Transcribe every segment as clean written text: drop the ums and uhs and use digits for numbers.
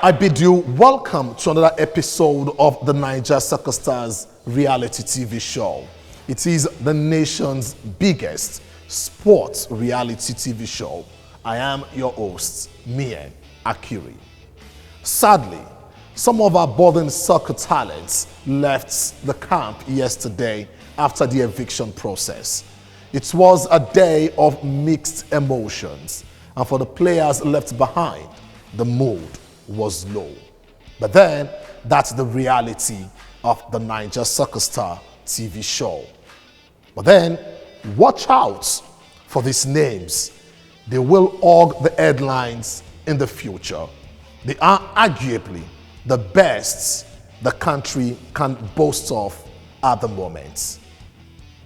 I bid you welcome to another episode of the Naija Soccer Stars reality TV show. It is the nation's biggest sports reality TV show. I am your host, Mie Akiri. Sadly, some of our budding soccer talents left the camp yesterday after the eviction process. It was a day of mixed emotions, and for the players left behind, the mood was low. But then, that's the reality of the Naija Soccer Star TV show. But then, watch out for these names. They will hog the headlines in the future. They are arguably the best the country can boast of at the moment.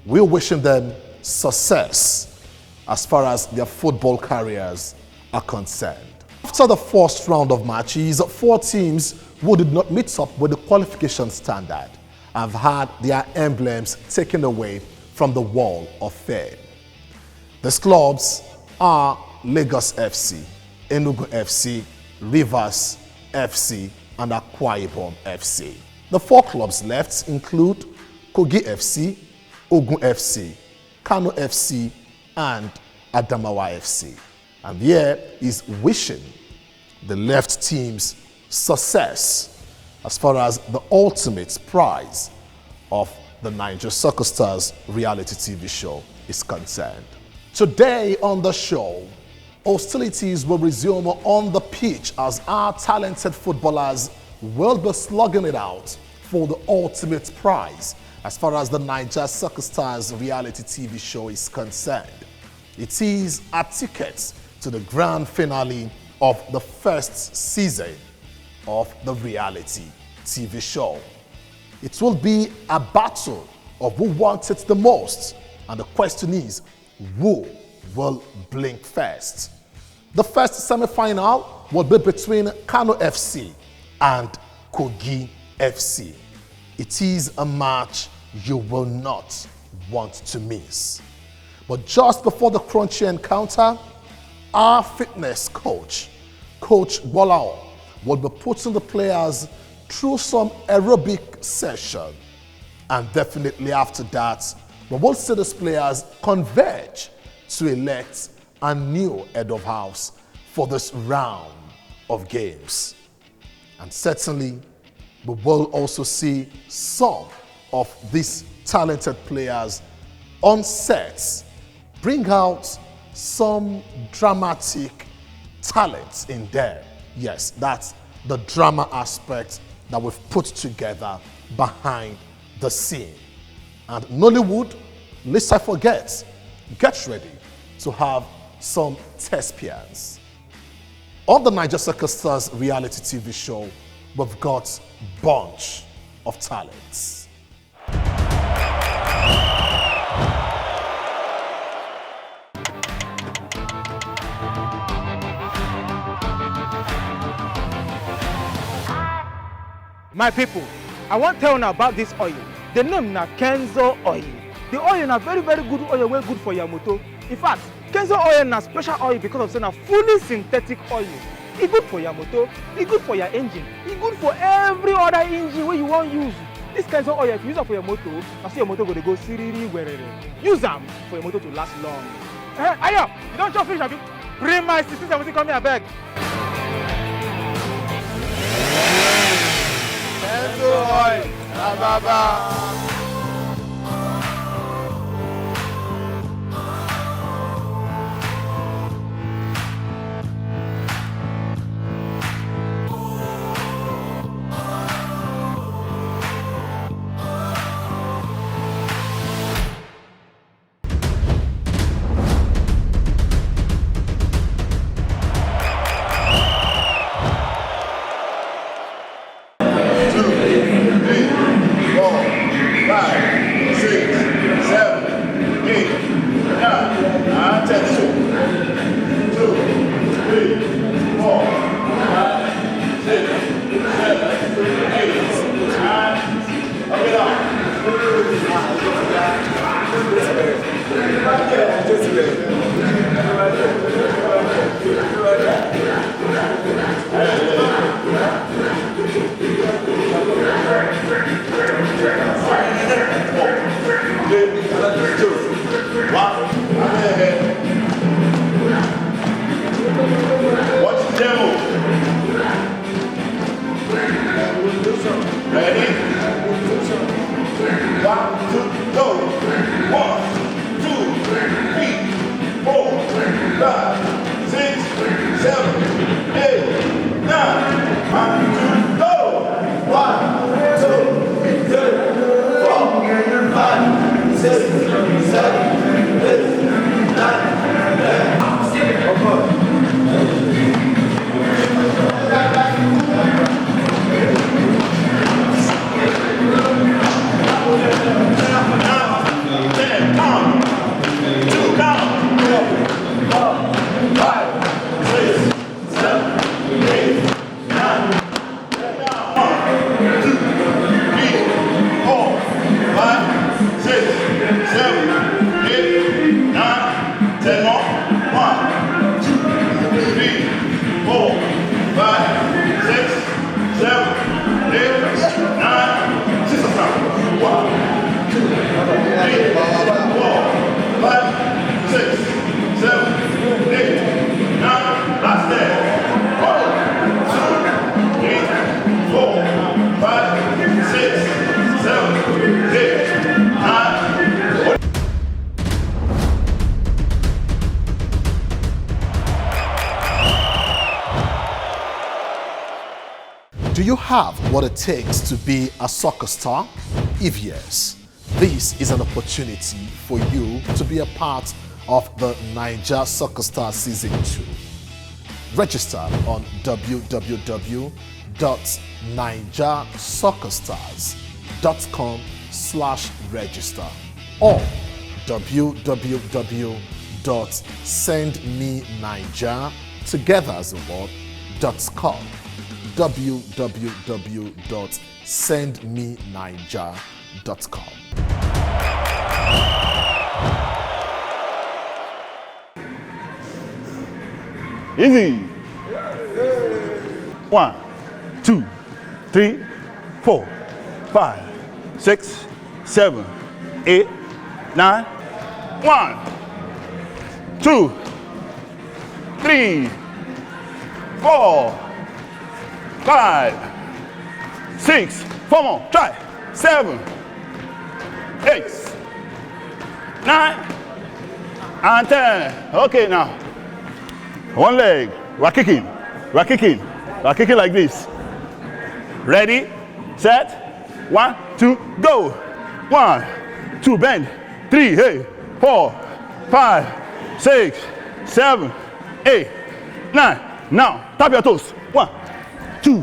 We're wishing them success as far as their football careers are concerned. After the first round of matches, 4 teams who did not meet up with the qualification standard have had their emblems taken away from the wall of fame. These clubs are Lagos FC, Enugu FC, Rivers FC, and Akwa Ibom FC. The 4 clubs left include Kogi FC, Ogun FC, Kano FC, and Adamawa FC. And here is wishing the left team's success as far as the ultimate prize of the Naija Soccer Stars reality TV show is concerned. Today on the show, hostilities will resume on the pitch as our talented footballers will be slugging it out for the ultimate prize as far as the Naija Soccer Stars reality TV show is concerned. It is a ticket to the grand finale of the first season of the reality TV show. It will be a battle of who wants it the most, and the question is, who will blink first? The first semi-final will be between Kano FC and Kogi FC. It is a match you will not want to miss. But just before the crunchy encounter, our fitness coach, Coach Bolao, will be putting the players through some aerobic session. And definitely after that, we will see these players converge to elect a new head of house for this round of games. And certainly, we will also see some of these talented players on sets bring out some dramatic talent in there. Yes, that's the drama aspect that we've put together behind the scene. And Nollywood, lest I forget, get ready to have some thespians. On the Naija Soccer Stars reality TV show, we've got a bunch of talents. My people, I want to tell you about this oil. The name na Kenzo oil. The oil na very good oil, very good for your motor. In fact, Kenzo oil na special oil because of saying a fully synthetic oil. It's good for your motor, it's good for your engine, it's good for every other engine where you want to use. This Kenzo oil, if you use it for your motor, I see your motor go siriri werere. Use them for your motor to last long. Ayo, you don't just finish, have you? Bring my 1670 come here, beg. Kenzo oil, baba. Watch the demo. Ready? 1, 2, go. 1, 2, 3, 4, 5, 6, 7, 8, 9. 1, 2, go. 1, 2, 3, 4, 5, 6, 7, 8, 9, Do you have what it takes to be a soccer star? If yes, this is an opportunity for you to be a part of the Naija Soccer Star Season 2. Register on www.naijasoccerstars.com/register or www.sendmenaija together as a word.com. www.sendmenaija.com. Easy. 1, 2, 3, 4, 5, 6, 7, 8, 9. 1, 2, 3, 4, 5, 6. 4 more. Try. 7, 8, 9, and 10. Okay, now. One leg. We're kicking. We're kicking. We're kicking like this. Ready, set, 1, 2, go. 1, 2, bend. 3, hey, 4, 5, 6, 7, 8, 9. Now, tap your toes. 1, 2,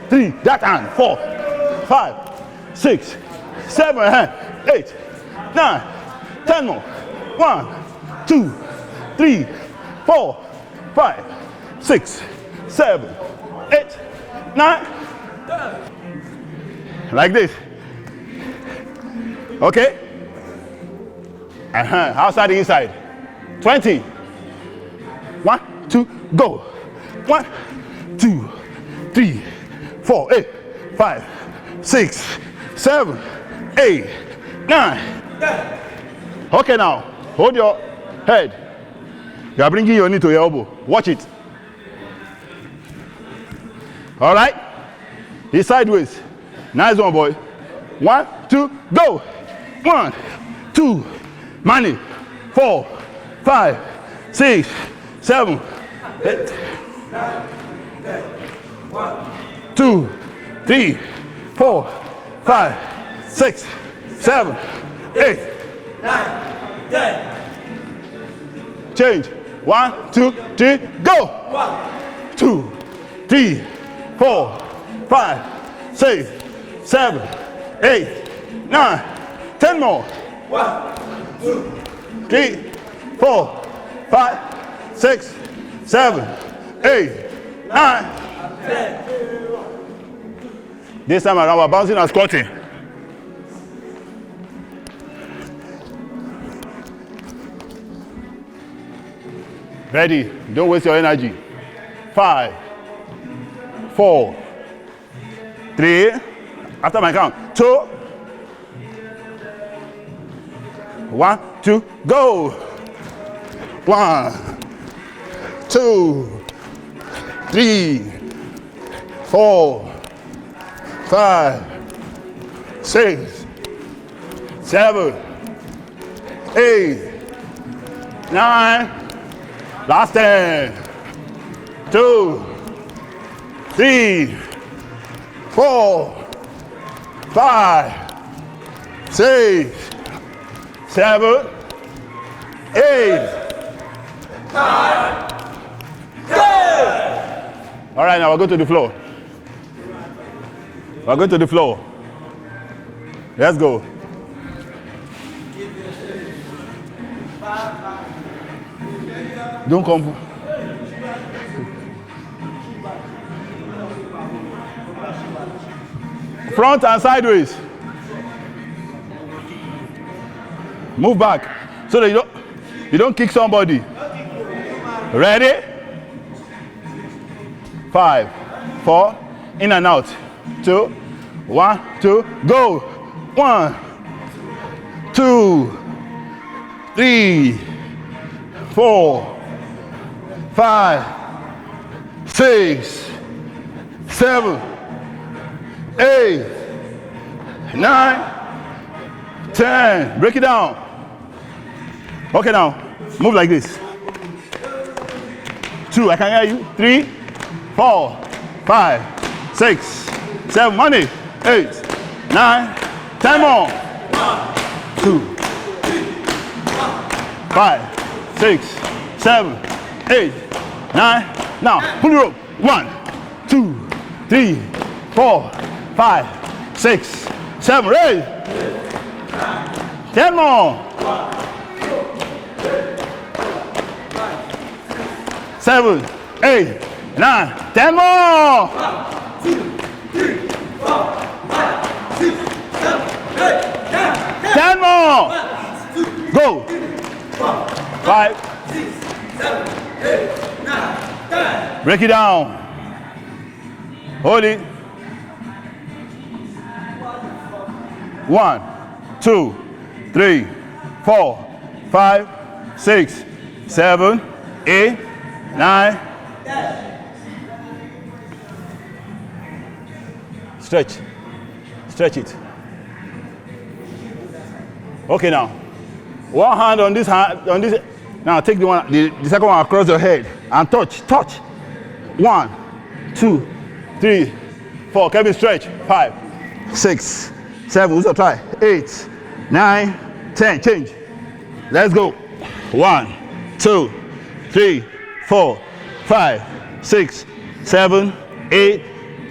3, that hand. 4, 5, 6, 7, 8, 9, 10 more. 1, 2, 3, 4, 5, 6, 7, 8, 9. Like this. Okay? Outside the inside. 20. 1, 2, go. 1, 2, 3, 4, 8, 5, 6, 7, 8, 9. Okay, now hold your head. You are bringing your knee to your elbow. Watch it. All right? He's sideways. Nice one, boy. 1, 2, go. 1, 2, money. 4, 5, 6, 7, 8. 2, 3, 4, 5, 6, 7, 8, 9, 10. Change. 1, 2, 3, go. 1, 2, 3, 4, 5, 6, 7, 8, 9, 10 more. 1, 2, 3, 4, 5, 6, 7, 8, 9, 10. This time around, we're bouncing and squatting. Ready? Don't waste your energy. 5, 4, 3. After my count. 2, 1, 2, go. 1, 2, 3, 4, 5, 6, 7, 8, 9. Last 10. 2, 3, 4, 5, 6, 7, 8. 9, 10. All right, now we'll go to the floor. We'll go to the floor. Let's go. Don't come. Front and sideways. Move back so that you don't kick somebody. Ready? 5, 4, in and out. 2, 1, 2, go. 1, 2, 3, 4, 5, 6, 7, 8, 9, 10. Break it down. Okay, now move like this. 2, I can hear you. 3, 4, 5, 6, 7, money. 8, 9, 10 more. 2, 5, 6, 7, 8, 9. Now pull the rope. 1, 2, 3, 4, 5, 6, 7, 8. 10 more. 7, 8, 9, 10 more. 10 more. Go. 5, 6, 7, 8, 9, 10. Break it down. Hold it. 1, 2, 3, 4, 5, 6, 7, 8, 9. Stretch. Stretch it. Okay, now. One hand on this hand, on this. Now take the second one across your head and touch. Touch. 1, 2, 3, 4. Kevin, stretch. 5, 6, 7. Who's try? 8, 9, 10. Change. Let's go. 1, 2, 3, 4, 5, 6, 7, 8,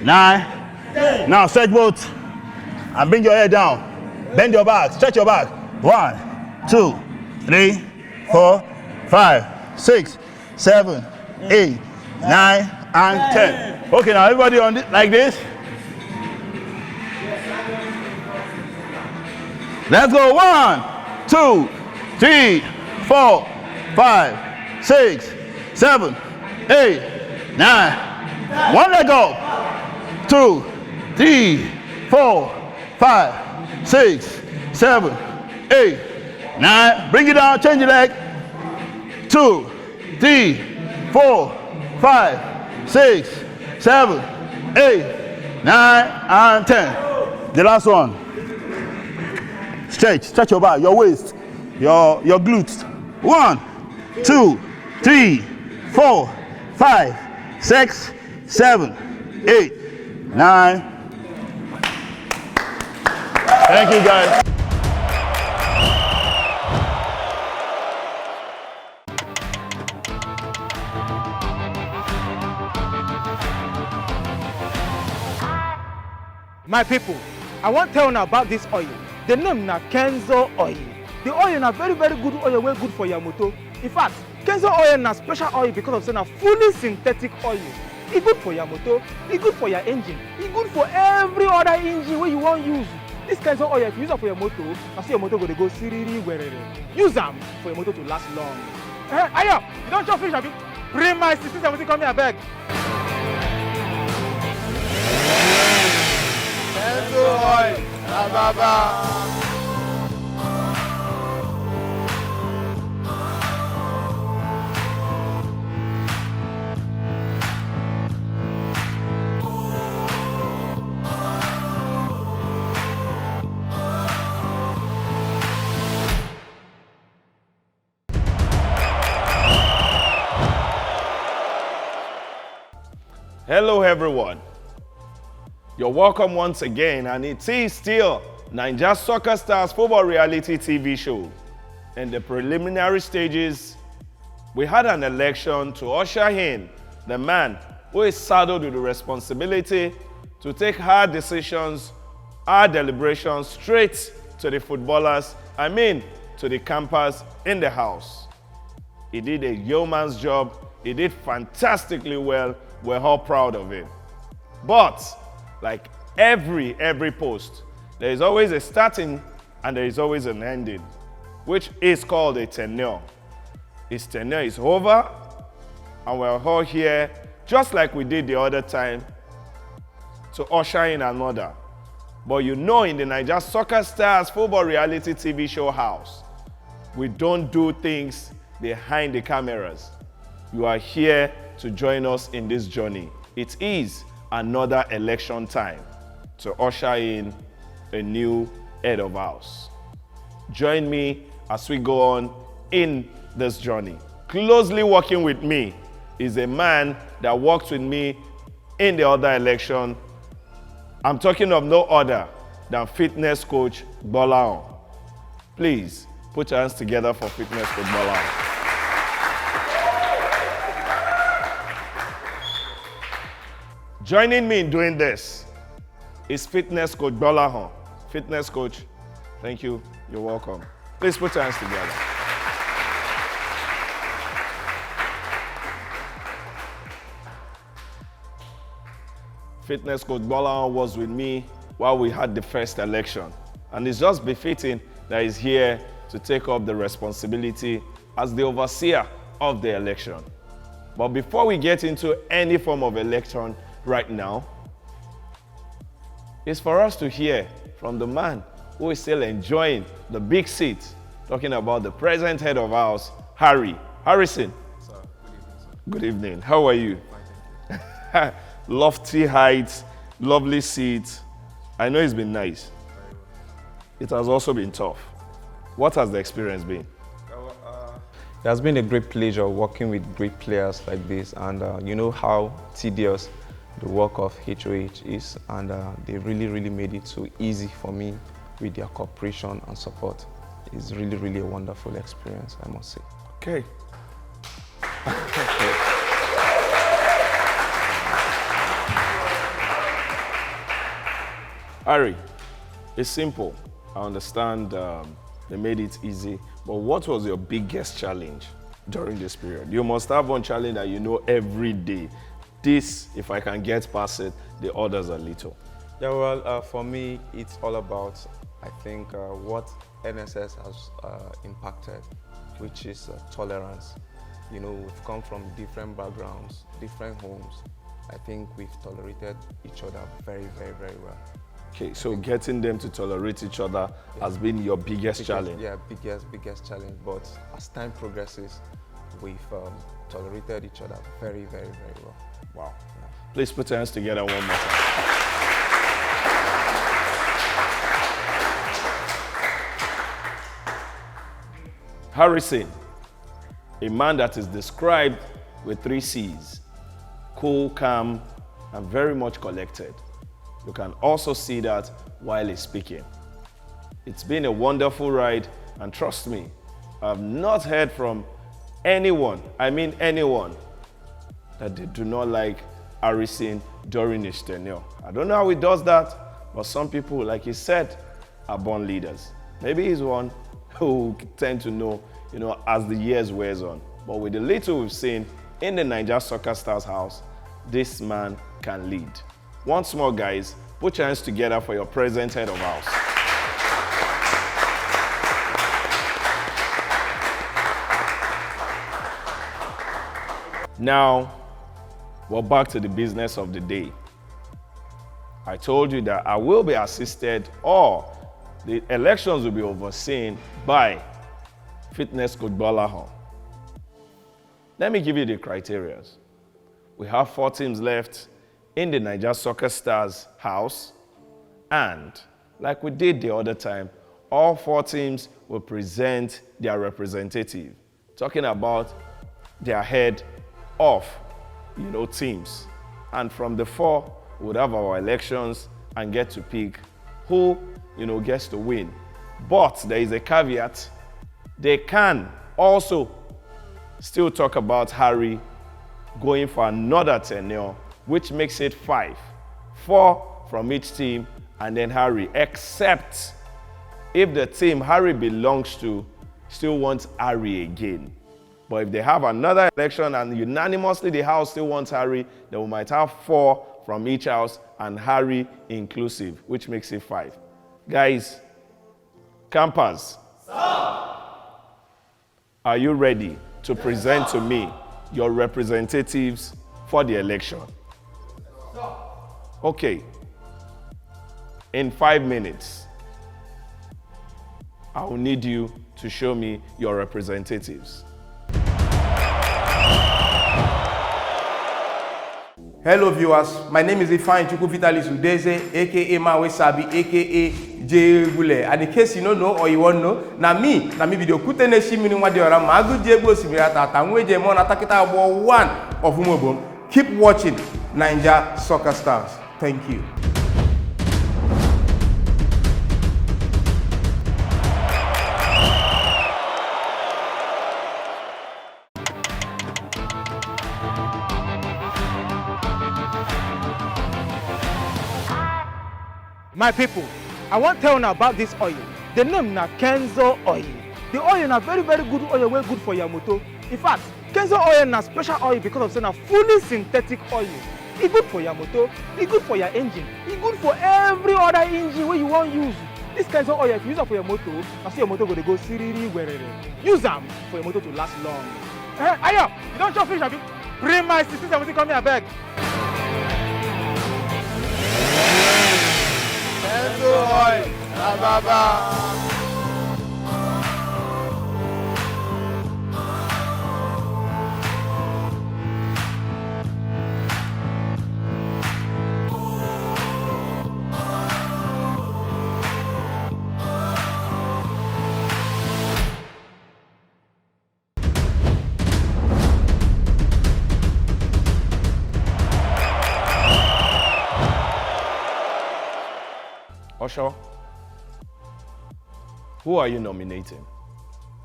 9. 10. Now stretch both and bring your head down. Bend your back. Stretch your back. 1, 2, 3, 4, 5, 6, 7, 8, 9, and 10. Okay, now everybody on this, like this. Let's go. 1, 2, 3, 4, 5, 6, 7, 8, 9. One leg up. 2, 3, 4, 5, 6, 7, 8, 9. Bring it down. Change your leg. 2, 3, 4, 5, 6, 7, 8, 9, and 10. The last one. Stretch your back, your waist, your glutes. 1, 2, 3, 4, 5, 6, 7, 8, 9. Thank you, guys. My people, I want to tell you about this oil. The name na Kenzo oil. The oil na very good oil, wey good for your motor. In fact, Kenzo oil na special oil because of saying a fully synthetic oil. It's good for your motor, it's good for your engine, it's good for every other engine wey you want use. This Kenzo oil, if you use it for your motor, I see your motor go siriri werere. Use them for your motor to last long. Ayo, you don't just finish, abi? Bring my 1670, come here, abeg. Kenzo oil, na baba. Hello everyone. You're welcome once again, and it is still Naija Soccer Stars Football Reality TV show. In the preliminary stages, we had an election to usher in the man who is saddled with the responsibility to take hard decisions, hard deliberations straight to the footballers, to the campers in the house. He did a yeoman's job. He did fantastically well. We're all proud of him. But like every post, there is always a starting and there is always an ending, which is called a tenure. His tenure is over, and we're all here, just like we did the other time, to usher in another. But you know, in the Naija Soccer Stars Football Reality TV show house, we don't do things behind the cameras. You are here to join us in this journey. It is another election time to usher in a new head of house. Join me as we go on in this journey. Closely working with me is a man that worked with me in the other election. I'm talking of no other than fitness coach Bolao. Please put your hands together for fitness coach Bolao. Joining me in doing this is fitness coach Bolao. Fitness coach, thank you. You're welcome. Please put your hands together. Fitness coach Bolao was with me while we had the first election. And it's just befitting that he's here to take up the responsibility as the overseer of the election. But before we get into any form of election right now, it's for us to hear from the man who is still enjoying the big seat, talking about the present head of house, Harry. Harrison. Sir, good evening, sir. Good evening. How are you? Fine, thank you. Lofty heights, lovely seat. I know it's been nice. Very well. It has also been tough. What has the experience been? It has been a great pleasure working with great players like this, and you know how tedious the work of HOH is, and they really made it so easy for me with their cooperation and support. It's really a wonderful experience, I must say. Okay. Harry, it's simple. I understand they made it easy, but what was your biggest challenge during this period? You must have one challenge that you know every day. This, if I can get past it, the others are little. Yeah, well, for me, it's all about, I think, what NSS has impacted, which is tolerance. You know, we've come from different backgrounds, different homes. I think we've tolerated each other very well. Okay, so getting them to tolerate each other has been your biggest challenge. Yeah, biggest challenge. But as time progresses, we've tolerated each other very well. Wow. Yeah. Please put your hands together one more time. Harrison, a man that is described with 3 C's: cool, calm, and very much collected. You can also see that while he's speaking. It's been a wonderful ride, and trust me, I've not heard from anyone, that they do not like Harrison during his tenure. I don't know how he does that, but some people, like he said, are born leaders. Maybe he's one who tend to know, as the years wears on. But with the little we've seen in the Naija Soccer Stars house, this man can lead. Once more, guys, put your hands together for your present head of house. Now, we're back to the business of the day. I told you that I will be assisted, or the elections will be overseen by fitness coach Bolao. Let me give you the criteria. We have 4 teams left in the Naija Soccer Stars house, and like we did the other time, all 4 teams will present their representative, talking about their head of teams. And from the 4, we would have our elections and get to pick who, gets to win. But there is a caveat. They can also still talk about Harry going for another tenure, which makes it 5. 4 from each team, and then Harry, except if the team Harry belongs to still wants Harry again. But if they have another election and unanimously the house still wants Harry, then we might have 4 from each house and Harry inclusive, which makes it 5. Guys, campers, are you ready to present to me your representatives for the election? Okay. In 5 minutes, I will need you to show me your representatives. Hello viewers, my name is Ifeanyi Chukwu Vitalis Udeze, aka Mawesabi, aka J Gule. And in case you don't know or you want to know, na me video kute ne shimini nwa di ora magu jebo simirata atanweje mo na takita abo 1 of Umobom. Keep watching Naija Soccer Stars. Thank you. My people, I want to tell you about this oil. The name na Kenzo oil. The oil na very good oil, wey good for your motor. In fact, Kenzo oil na special oil because of saying na fully synthetic oil. It's good for your motor, it's good for your engine, it's good for every other engine wey you want use. This Kenzo oil, if you use it for your motor, na so your motor go siriri werere. Use am for your motor to last long. Ayo, you don't chop fish, abi? Bring my 1670 come here, abeg. Osho, who are you nominating?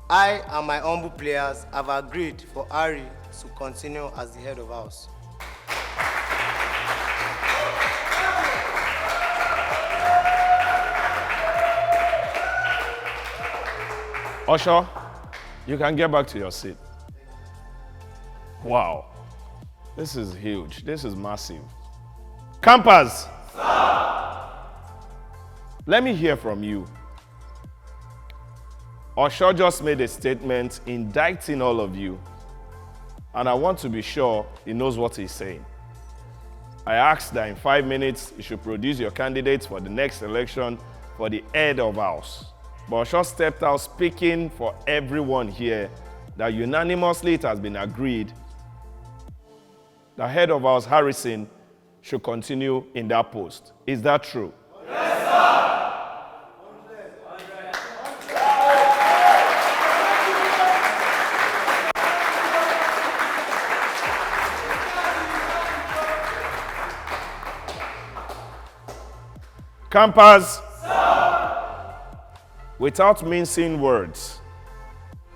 I and my humble players have agreed for Harry to continue as the head of house. Osho, you can get back to your seat. Wow, this is huge. This is massive. Campers, let me hear from you. Osho just made a statement indicting all of you, and I want to be sure he knows what he's saying. I asked that in 5 minutes, you should produce your candidates for the next election for the head of house. But Osho stepped out speaking for everyone here that unanimously it has been agreed that head of house Harrison should continue in that post. Is that true? Campers, without mincing words,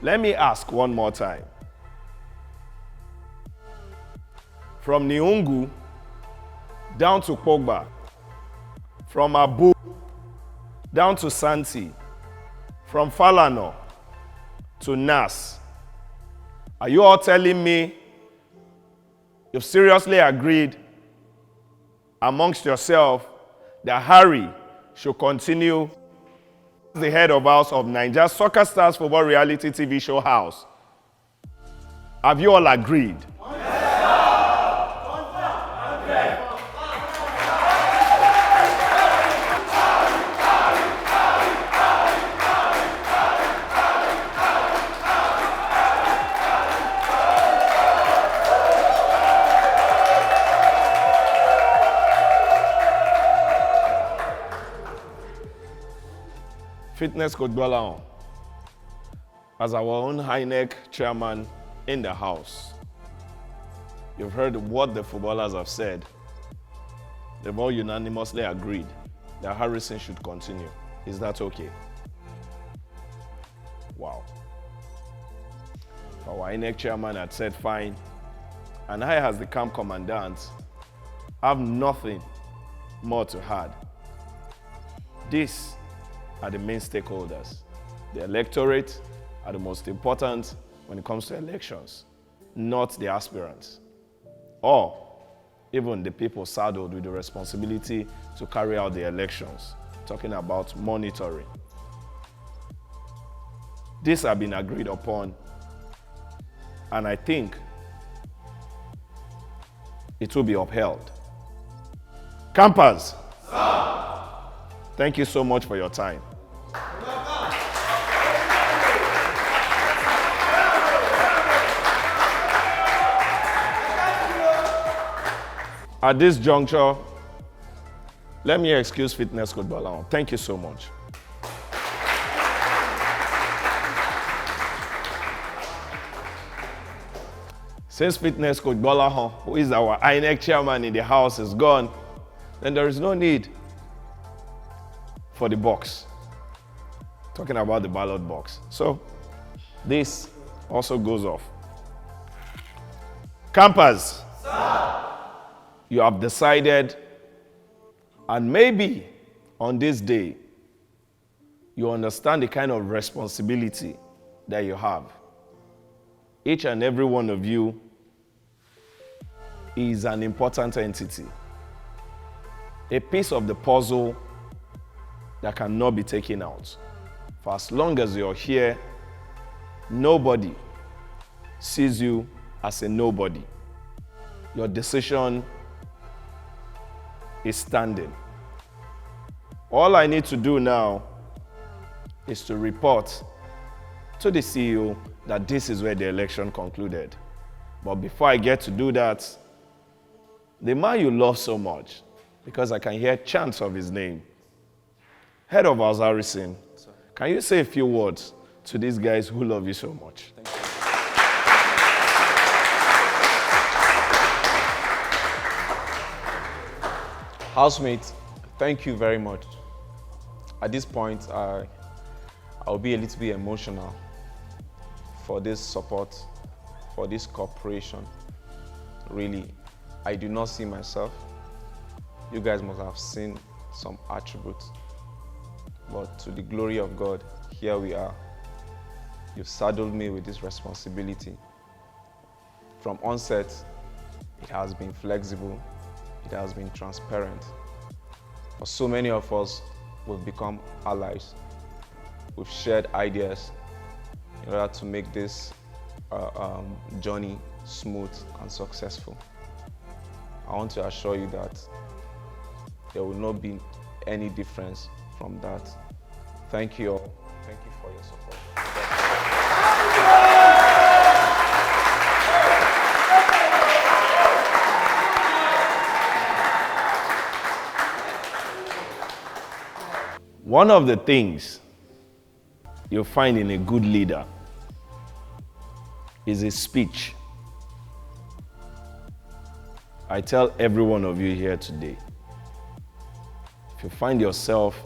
let me ask one more time. From Niungu down to Pogba, from Abu down to Santi, from Falano to Nas, are you all telling me you've seriously agreed amongst yourself that Harry should continue as the head of house of Naija Soccer Stars Football Reality TV Show House? Have you all agreed? Fitness Coach Balaon, as our own high-neck chairman in the house, you've heard what the footballers have said they've all unanimously agreed that Harrison should continue. Is that okay? Wow. Our INEC chairman had said fine, and I, as the camp commandant, have nothing more to add. These are the main stakeholders. The electorate are the most important when it comes to elections, not the aspirants, or even the people saddled with the responsibility to carry out the elections, talking about monitoring. These have been agreed upon, and I think it will be upheld. Campers, thank you so much for your time. At this juncture, let me excuse Fitness Coach Balaon. Thank you so much. Since Fitness Coach Balaon, who is our INEC chairman in the house, is gone, then there is no need for the box. Talking about the ballot box. So, this also goes off. Campers, you have decided, and maybe on this day, you understand the kind of responsibility that you have. Each and every one of you is an important entity, a piece of the puzzle that cannot be taken out. For as long as you're here, nobody sees you as a nobody. Your decision is standing. All I need to do now is to report to the CEO that this is where the election concluded. But before I get to do that, the man you love so much, because I can hear chants of his name, Head of House Harrison, can you say a few words to these guys who love you so much? Thank you. Housemates, thank you very much. At this point, I'll be a little bit emotional for this support, for this cooperation. Really, I do not see myself. You guys must have seen some attributes. But to the glory of God, here we are. You've saddled me with this responsibility. From onset, it has been flexible. It has been transparent. For so many of us, we've become allies. We've shared ideas in order to make this journey smooth and successful. I want to assure you that there will not be any difference from that. Thank you all. Thank you for your support. One of the things you'll find in a good leader is a speech. I tell every one of you here today, if you find yourself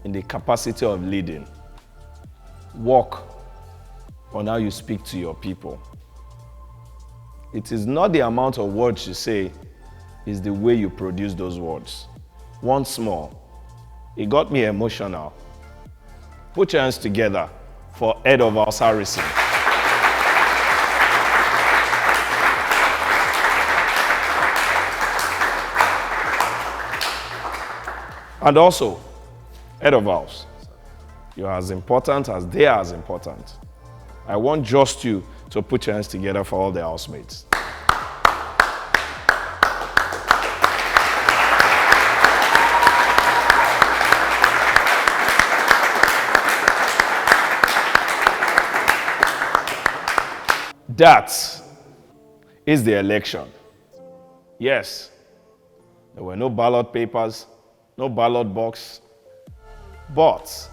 in the capacity of leading, work on how you speak to your people. It is not the amount of words you say, it's the way you produce those words. Once more, it got me emotional. Put your hands together for Head of House Harrison. And also, Head of House, you're as important as they are as important. I want just you to put your hands together for all the housemates. That is the election. Yes, there were no ballot papers, no ballot box, but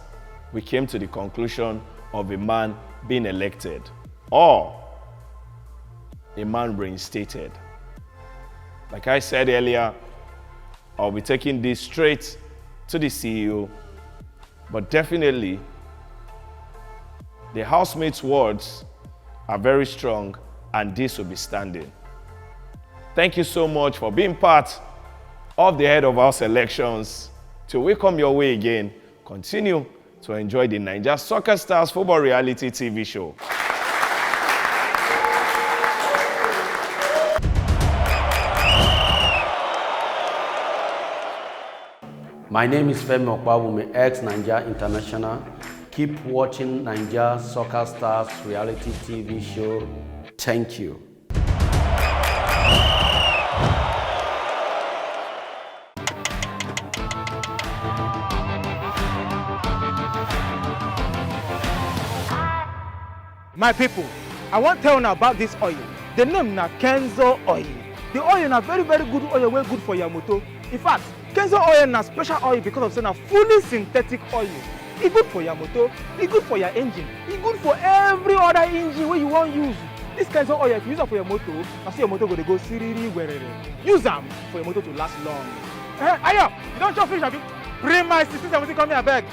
we came to the conclusion of a man being elected or a man reinstated. Like I said earlier, I'll be taking this straight to the CEO, but definitely the housemates' words are very strong and this will be standing. Thank you so much for being part of the head of our selections. Till we come your way again, continue to enjoy the Naija Soccer Stars Football Reality TV show. My name is Femi Okpabumi, ex-Naija International. Keep watching Naija Soccer Stars Reality TV show. Thank you. My people, I want to tell you about this oil. The name na Kenzo oil. The oil na very good oil, wey good for your motor. In fact, Kenzo oil na special oil because of saying na fully synthetic oil. E good for your motor, e good for your engine, e good for every other engine wey you wan use. This Kenzo oil, if you use am for your motor, na so your motor go dey go siriri werere. Use am for your motor to last long. Ayo, you don chop finish abi? Bring my 1670 come here abeg.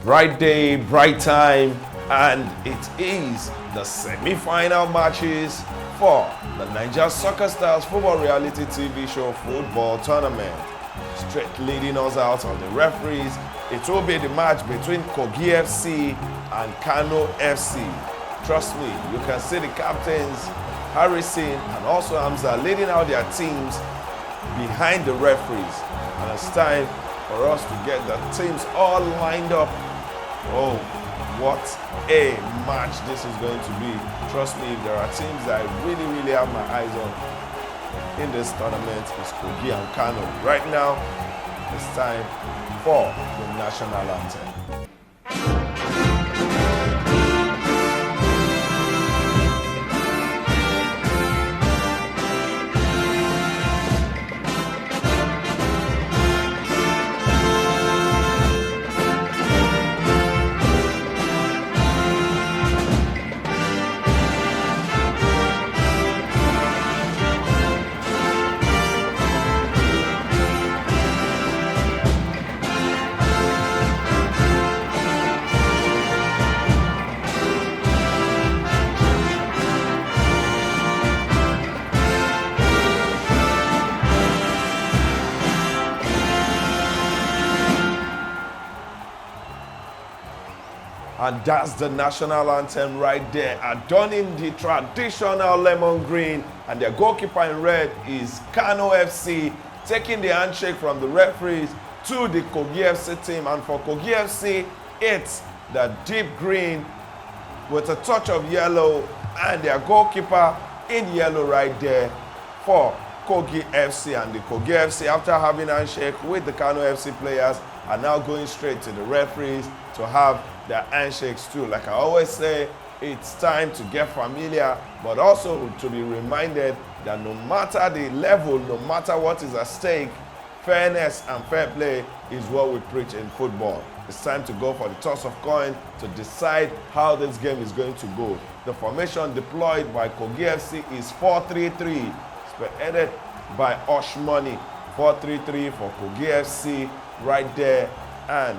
Bright day, bright time, and it is the semi-final matches for the Naija Soccer Stars Football Reality TV show football tournament. Straight leading us out on the referees, it will be the match between Kogi FC and Kano FC. Trust me, you can see the captains, Harrison and also Hamza, leading out their teams behind the referees. And it's time for us to get the teams all lined up. Oh, what a match this is going to be. Trust me, if there are teams that I really have my eyes on in this tournament, it's Kogi and Kano. Right now, it's time for the national anthem. And that's the national anthem right there, adorning the traditional lemon green, and their goalkeeper in red is Kano FC, taking the handshake from the referees to the Kogi FC team. And for Kogi FC, it's the deep green with a touch of yellow, and their goalkeeper in yellow right there for Kogi FC. And the Kogi FC, after having a handshake with the Kano FC players, are now going straight to the referees to have their handshakes too. Like I always say, it's time to get familiar, but also to be reminded that no matter the level, no matter what is at stake, fairness and fair play is what we preach in football. It's time to go for the toss of coin to decide how this game is going to go. The formation deployed by Kogi FC is 4-3-3, spearheaded by Oshmani. 4-3-3 for Kogi FC right there, and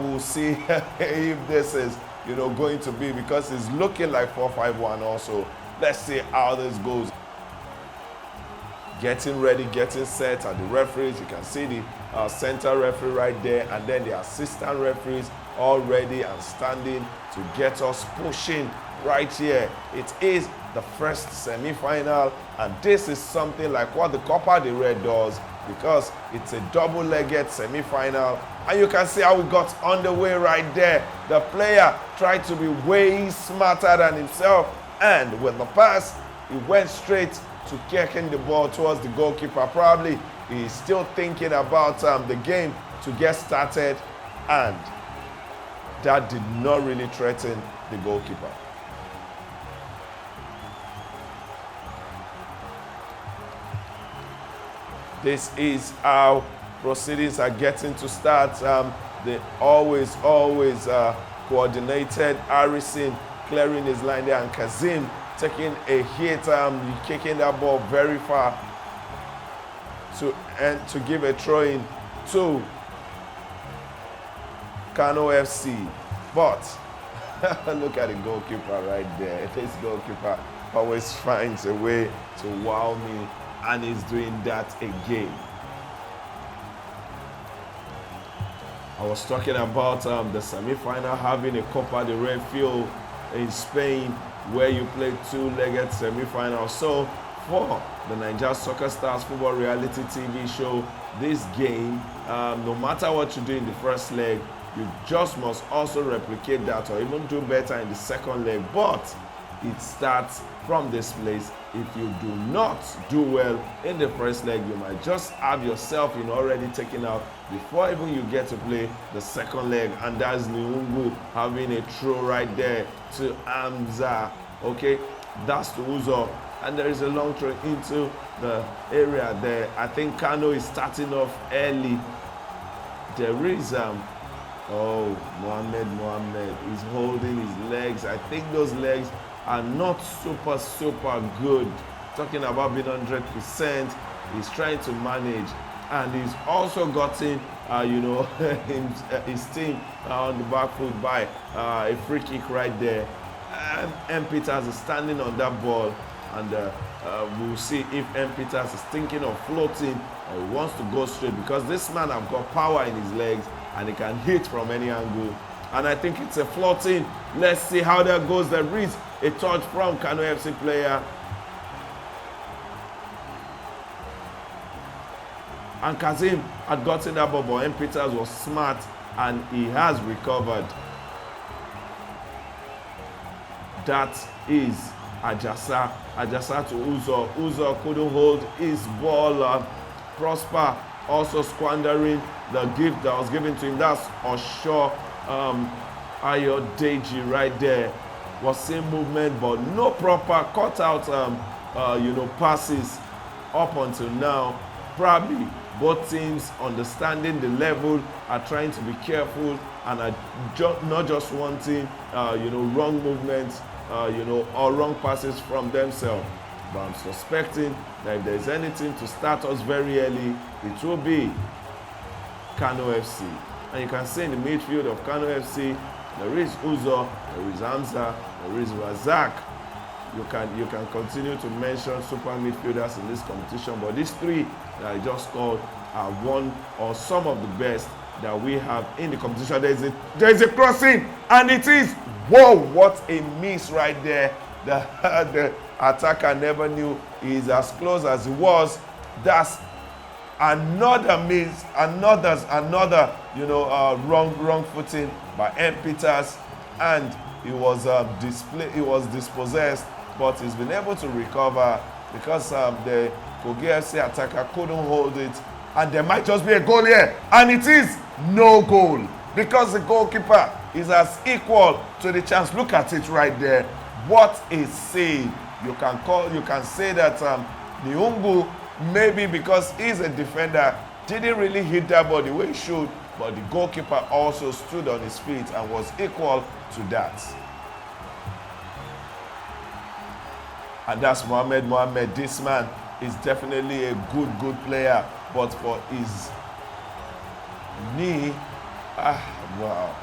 we'll see if this is going to be, because it's looking like 4-5-1 also. Let's see how this goes. Getting ready, getting set, and the referees, you can see the center referee right there, and then the assistant referees all ready and standing to get us pushing right here. It is the first semi-final, and this is something like what the Copa del Rey does, because it's a double-legged semi-final, and you can see how we got underway right there. The player tried to be way smarter than himself, and with the pass, he went straight to kicking the ball towards the goalkeeper. Probably He's still thinking about the game to get started, and that did not really threaten the goalkeeper. This is how proceedings are getting to start. They always coordinated. Harrison clearing his line there, and Kazim taking a hit, kicking that ball very far to give a throw in to Kano FC. But look at the goalkeeper right there. This goalkeeper always finds a way to wow me, and he's doing that again. I was talking about the semi-final having a Copa del Rey feel in Spain, where you play two-legged semi-final. So for the Naija Soccer Stars Football Reality TV show, this game, no matter what you do in the first leg, you just must also replicate that or even do better in the second leg. But it starts from this place. If you do not do well in the first leg, you might just have yourself already taken out before even you get to play the second leg. And that's Niungu having a throw right there to Hamza. Okay, that's to Uzo. And there is a long throw into the area there. I think Kano is starting off early. There is Mohamed is holding his legs. I think those legs are not super good. Talking about being 100%, he's trying to manage, and he's also gotten his team on the back foot by a free kick right there. M. Peters is standing on that ball, and we'll see if M. Peters is thinking of floating or he wants to go straight, because this man has got power in his legs and he can hit from any angle. And I think it's a floating. Let's see how that goes. There is a touch from Kano FC player. And Kazim had gotten that ball, but M. Peters was smart and he has recovered. That is Ajasa. Ajasa to Uzo. Uzo couldn't hold his ball. Prosper also squandering the gift that was given to him. That's Osho. Ayodeji right there was same movement, but no proper cut out passes up until now. Probably both teams understanding the level are trying to be careful and are not just wanting wrong movements or wrong passes from themselves. But I'm suspecting that if there's anything to start us very early, it will be Kano FC. And you can see in the midfield of Kano FC, there is Uzo, there is Hamza, there is Razak. You can continue to mention super midfielders in this competition, but these three that I just called are one or some of the best that we have in the competition. There is a crossing, and it is, whoa, what a miss right there. The attacker never knew he's as close as he was. That's another miss, another wrong footing by M. Peters, and he was dispossessed, but he's been able to recover because the Kogi FC attacker couldn't hold it, and there might just be a goal here, and it is no goal because the goalkeeper is as equal to the chance. Look at it right there. What a save! You can say that Niungu, maybe because he's a defender, didn't really hit that ball the way he should, but the goalkeeper also stood on his feet and was equal to that. And that's Mohamed. This man is definitely a good player, but for his knee, wow.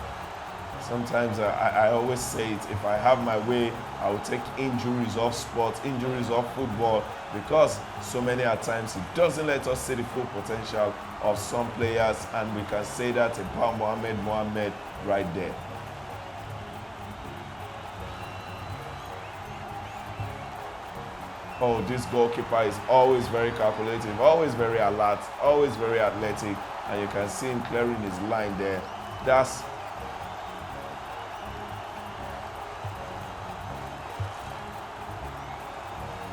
Sometimes I always say it, if I have my way, I will take injuries off sports, injuries off football, because so many at times it doesn't let us see the full potential of some players, and we can say that about Mohamed right there. Oh, this goalkeeper is always very calculative, always very alert, always very athletic, and you can see him clearing his line there.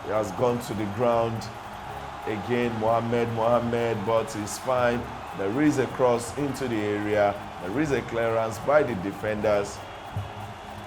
He has gone to the ground Again, Mohammed, but it's fine. There is a cross into the area. There is a clearance by the defenders.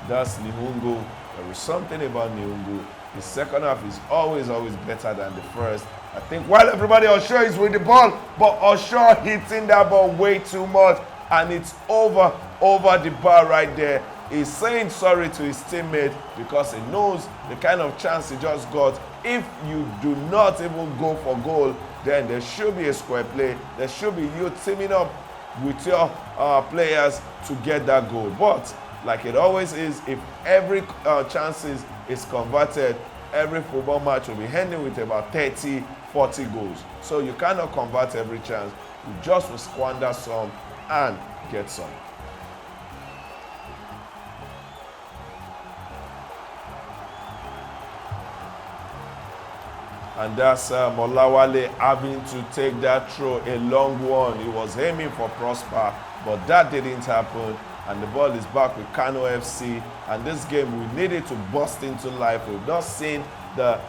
That's Nihungu. There is something about Nihungu. The second half is always better than the first. I think while everybody Osho is with the ball, but Osho hitting that ball way too much, and it's over the bar right there. He's saying sorry to his teammate because he knows the kind of chance he just got. If you do not even go for goal, then there should be a square play. There should be you teaming up with your players to get that goal. But like it always is, if every chance is converted, every football match will be ending with about 30, 40 goals. So you cannot convert every chance. You just will squander some and get some. And that's Molawale having to take that throw, a long one. He was aiming for Prosper, but that didn't happen. And the ball is back with Kano FC. And this game, we needed to burst into life. We've not seen the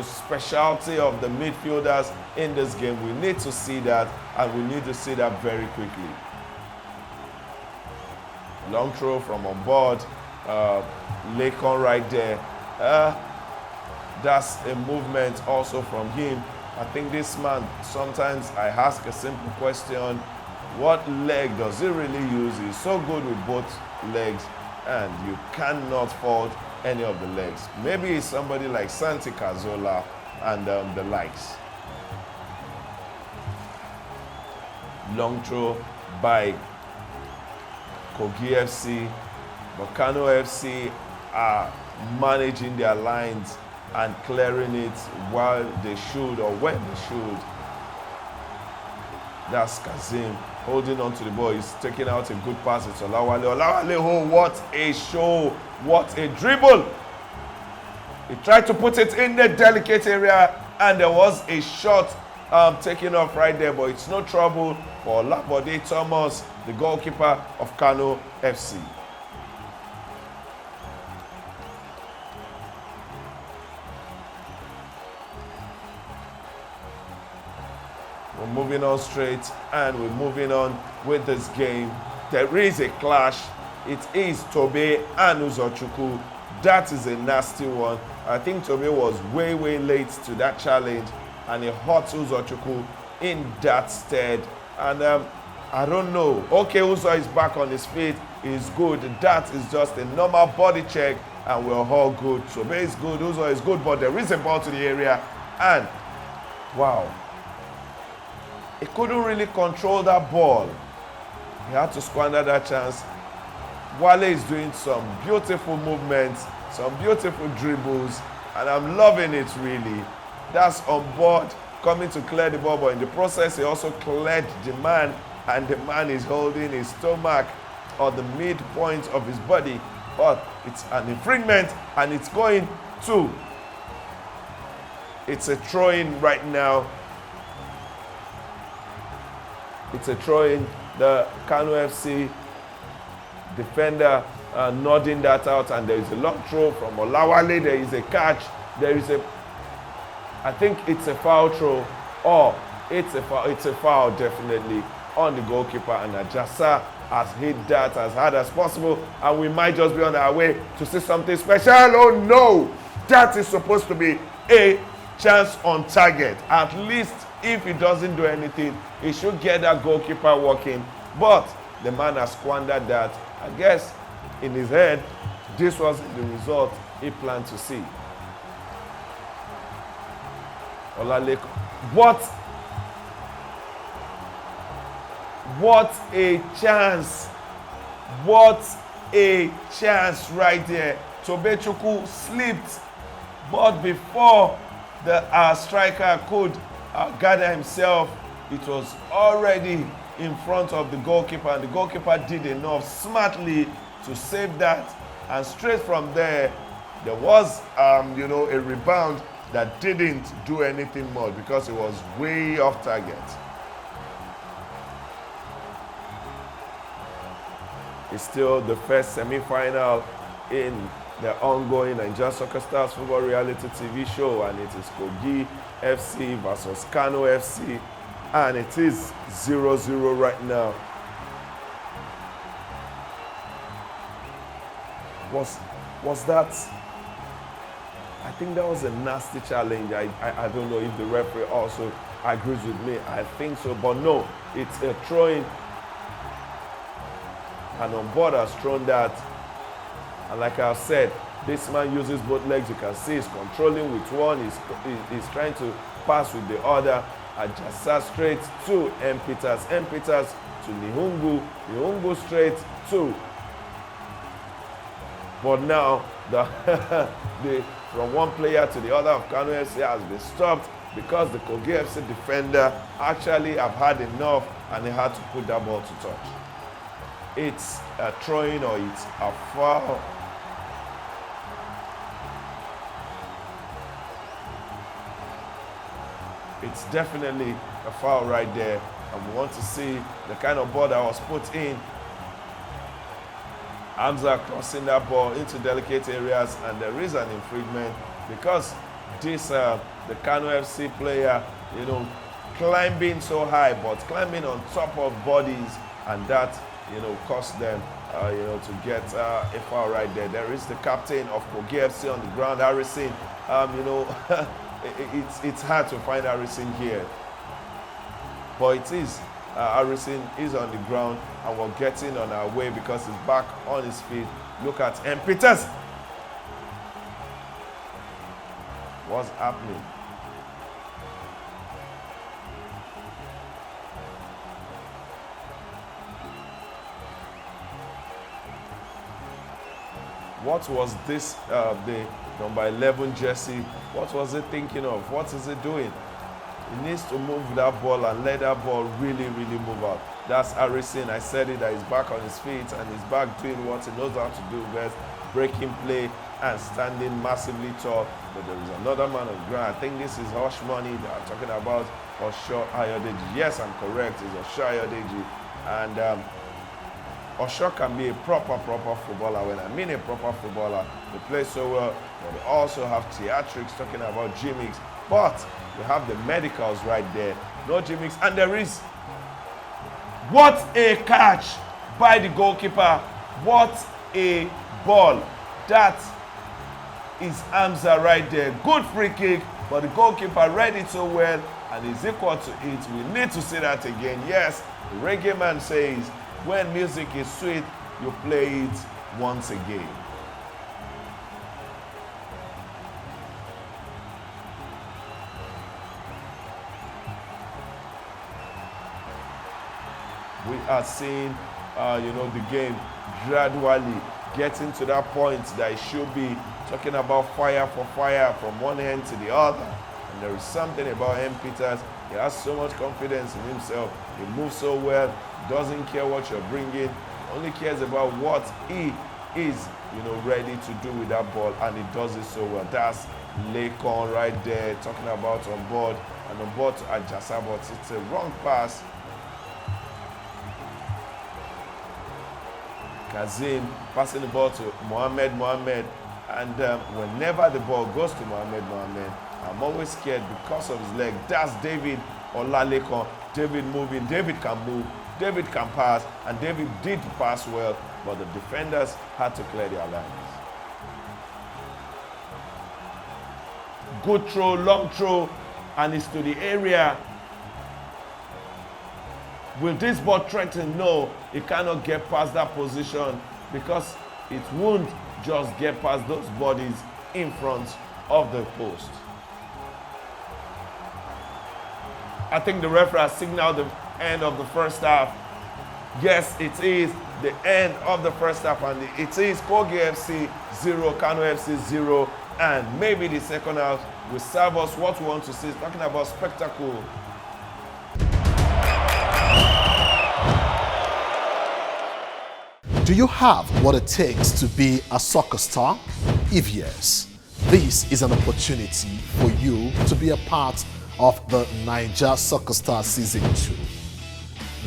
specialty of the midfielders in this game. We need to see that, and we need to see that very quickly. Long throw from on board. Lekon right there. That's a movement also from him. I think this man, sometimes I ask a simple question, what leg does he really use? He's so good with both legs, and you cannot fault any of the legs. Maybe it's somebody like Santi Cazorla and the likes. Long throw by Kogi FC, but Kano FC are managing their lines and clearing it while they should, or when they should. That's Kazim holding on to the ball. He's taking out a good pass. It's Olawale. Olawale, oh, what a show. What a dribble. He tried to put it in the delicate area, and there was a shot taken off right there, but it's no trouble for Olabode Thomas, the goalkeeper of Kano FC. We're moving on straight, and we're moving on with this game. There is a clash. It is Tobe and Uzochukwu. That is a nasty one. I think Tobe was way late to that challenge, and he hurt Uzochukwu in that stead. And I don't know. Okay, Uzo is back on his feet. He's good. That is just a normal body check, and we're all good. Tobe is good. Uzo is good, but there is a ball to the area, and wow. He couldn't really control that ball. He had to squander that chance. Wale is doing some beautiful movements, some beautiful dribbles, and I'm loving it really. That's on board, coming to clear the ball, but in the process, he also cleared the man, and the man is holding his stomach or the midpoint of his body, but it's an infringement, and it's going to. It's a throw-in right now. It's a throw-in. The Kano FC defender nodding that out, and there is a long throw from Olawale. There is a catch. There is a, I think it's a foul throw, or it's a foul definitely on the goalkeeper, and Ajasa has hit that as hard as possible, and we might just be on our way to see something special. Oh no, that is supposed to be a chance on target. At least if he doesn't do anything, he should get that goalkeeper working, but the man has squandered that. I guess in his head, this wasn't the result he planned to see. Olaleko, what a chance. What a chance right there. Tobechukwu slipped, but before the striker could gather himself, it was already in front of the goalkeeper, and the goalkeeper did enough smartly to save that. And straight from there, there was a rebound that didn't do anything more because it was way off target. It's still the first semi-final in the ongoing Naija Soccer Stars Football Reality TV show, and it is Kogi FC versus Kano FC, and it is 0-0 right now. Was that? I think that was a nasty challenge. I don't know if the referee also agrees with me. I think so, but no, it's a throw-in. And on board has thrown that. And like I said, this man uses both legs. You can see he's controlling with one. He's trying to pass with the other. Ajasa straight to M. Peters. M. Peters to Nihungu. Nihungu straight to. But now, from one player to the other of Kano FC has been stopped because the Kogi FC defender actually have had enough and they had to put that ball to touch. It's a throw-in or it's a foul. It's definitely a foul right there, and we want to see the kind of ball that was put in. Hamza crossing that ball into delicate areas, and there is an infringement because this the Kano FC player, you know, climbing so high, but climbing on top of bodies, and that, you know, cost them, you know, to get a foul right there. There is the captain of Kogi FC on the ground, Harrison. You know, it's hard to find Harrison here, but it is. Harrison is on the ground, and we're getting on our way because he's back on his feet. Look at M. Peters. What's happening? What was this, the number 11 jersey? What was it thinking of? What is it doing? He needs to move that ball and let that ball really, really move out. That's Harrison. I said it, that he's back on his feet and he's back doing what he knows how to do best, breaking play and standing massively tall. But there is another man on the ground. I think this is Hush Money. They are talking about Osho Ayodeji. Yes, I'm correct. It's Osho Ayodeji. And Osho can be a proper footballer. When I mean a proper footballer, they play so well, but they also have theatrics talking about gimmicks. But you have the medicals right there. No gimmicks. And there is. What a catch by the goalkeeper. What a ball. That is Hamza right there. Good free kick, but the goalkeeper read it so well and is equal to it. We need to see that again. Yes, the reggae man says, when music is sweet, you play it once again. We are seeing, you know, the game gradually getting to that point that it should be, talking about fire for fire from one end to the other. And there is something about M. Peters. He has so much confidence in himself. He moves so well. Doesn't care what you're bringing. Only cares about what he is, you know, ready to do with that ball, and he does it so well. That's Lekon right there, talking about on board and on board to Ajasa, but it's a wrong pass. Kazim passing the ball to Mohamed, and whenever the ball goes to Mohamed, I'm always scared because of his leg. That's David Olalekon. David moving. David can move. David can pass, and David did pass well, but the defenders had to clear their lines. Good throw, long throw, and it's to the area. Will this ball threaten? No, it cannot get past that position because it won't just get past those bodies in front of the post. I think the referee has signaled the end of the first half. Yes, it is the end of the first half, and it is Kogi FC 0, Kano FC 0, and maybe the second half will serve us what we want to see. Talking about spectacle. Do you have what it takes to be a soccer star? If yes, this is an opportunity for you to be a part of the Naija Soccer Stars Season 2.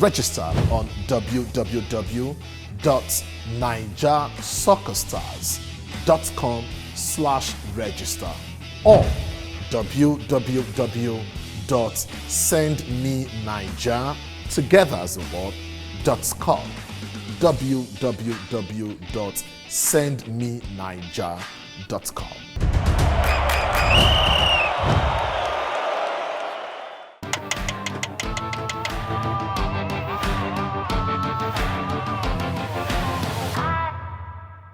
Register on www.naijasoccerstars.com. www.sendmenaija.com/register or www.sendmenaija together as a word .com www.sendmenaija.com.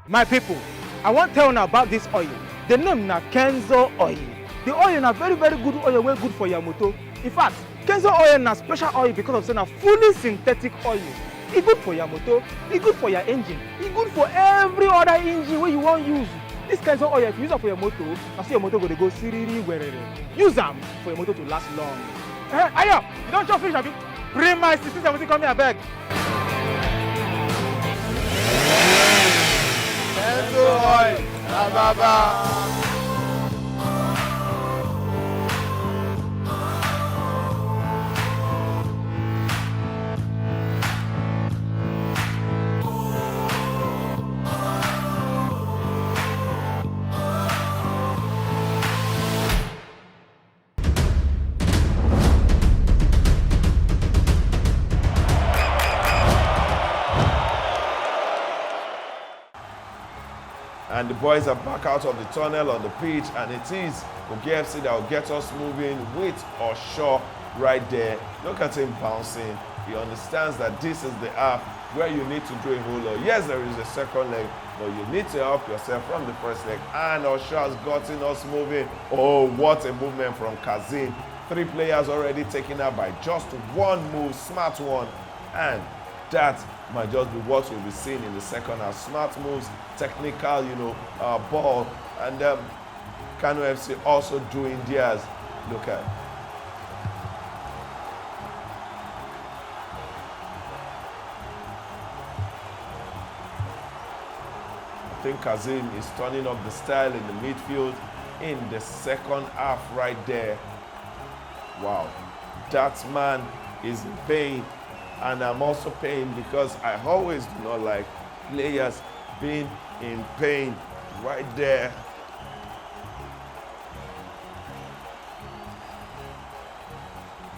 My people, I wan tell una about this oil. The name na Kenzo oil. The oil na very good oil wey good for your motor. In fact, Kenzo oil na special oil because of say na fully synthetic oil. E good for your motor, e good for your engine, e good for every other engine wey you wan use. This Kenzo oil, if you use am for your motor, na so your motor go dey go siriri werere. Use am for your motor to last long. Ayo, you don chop fish abi? Bring my 1670 come here abeg. Kenzo oil, na baba. And the boys are back out of the tunnel on the pitch, and it is Kogi FC that will get us moving with Osho right there. Look at him bouncing. He understands that this is the half where you need to do a whole lot. Yes, there is a second leg, but you need to help yourself from the first leg. And Osho has gotten us moving. Oh, what a movement from Kazim. 3 players already taken out by just one move, smart one. And that might just be what we'll be seeing in the second half. Smart moves, technical, ball, and Kano FC also doing theirs. Look at. I think Kazim is turning up the style in the midfield in the second half right there. Wow, that man is in pain. And I'm also pain because I always do not like players being in pain right there.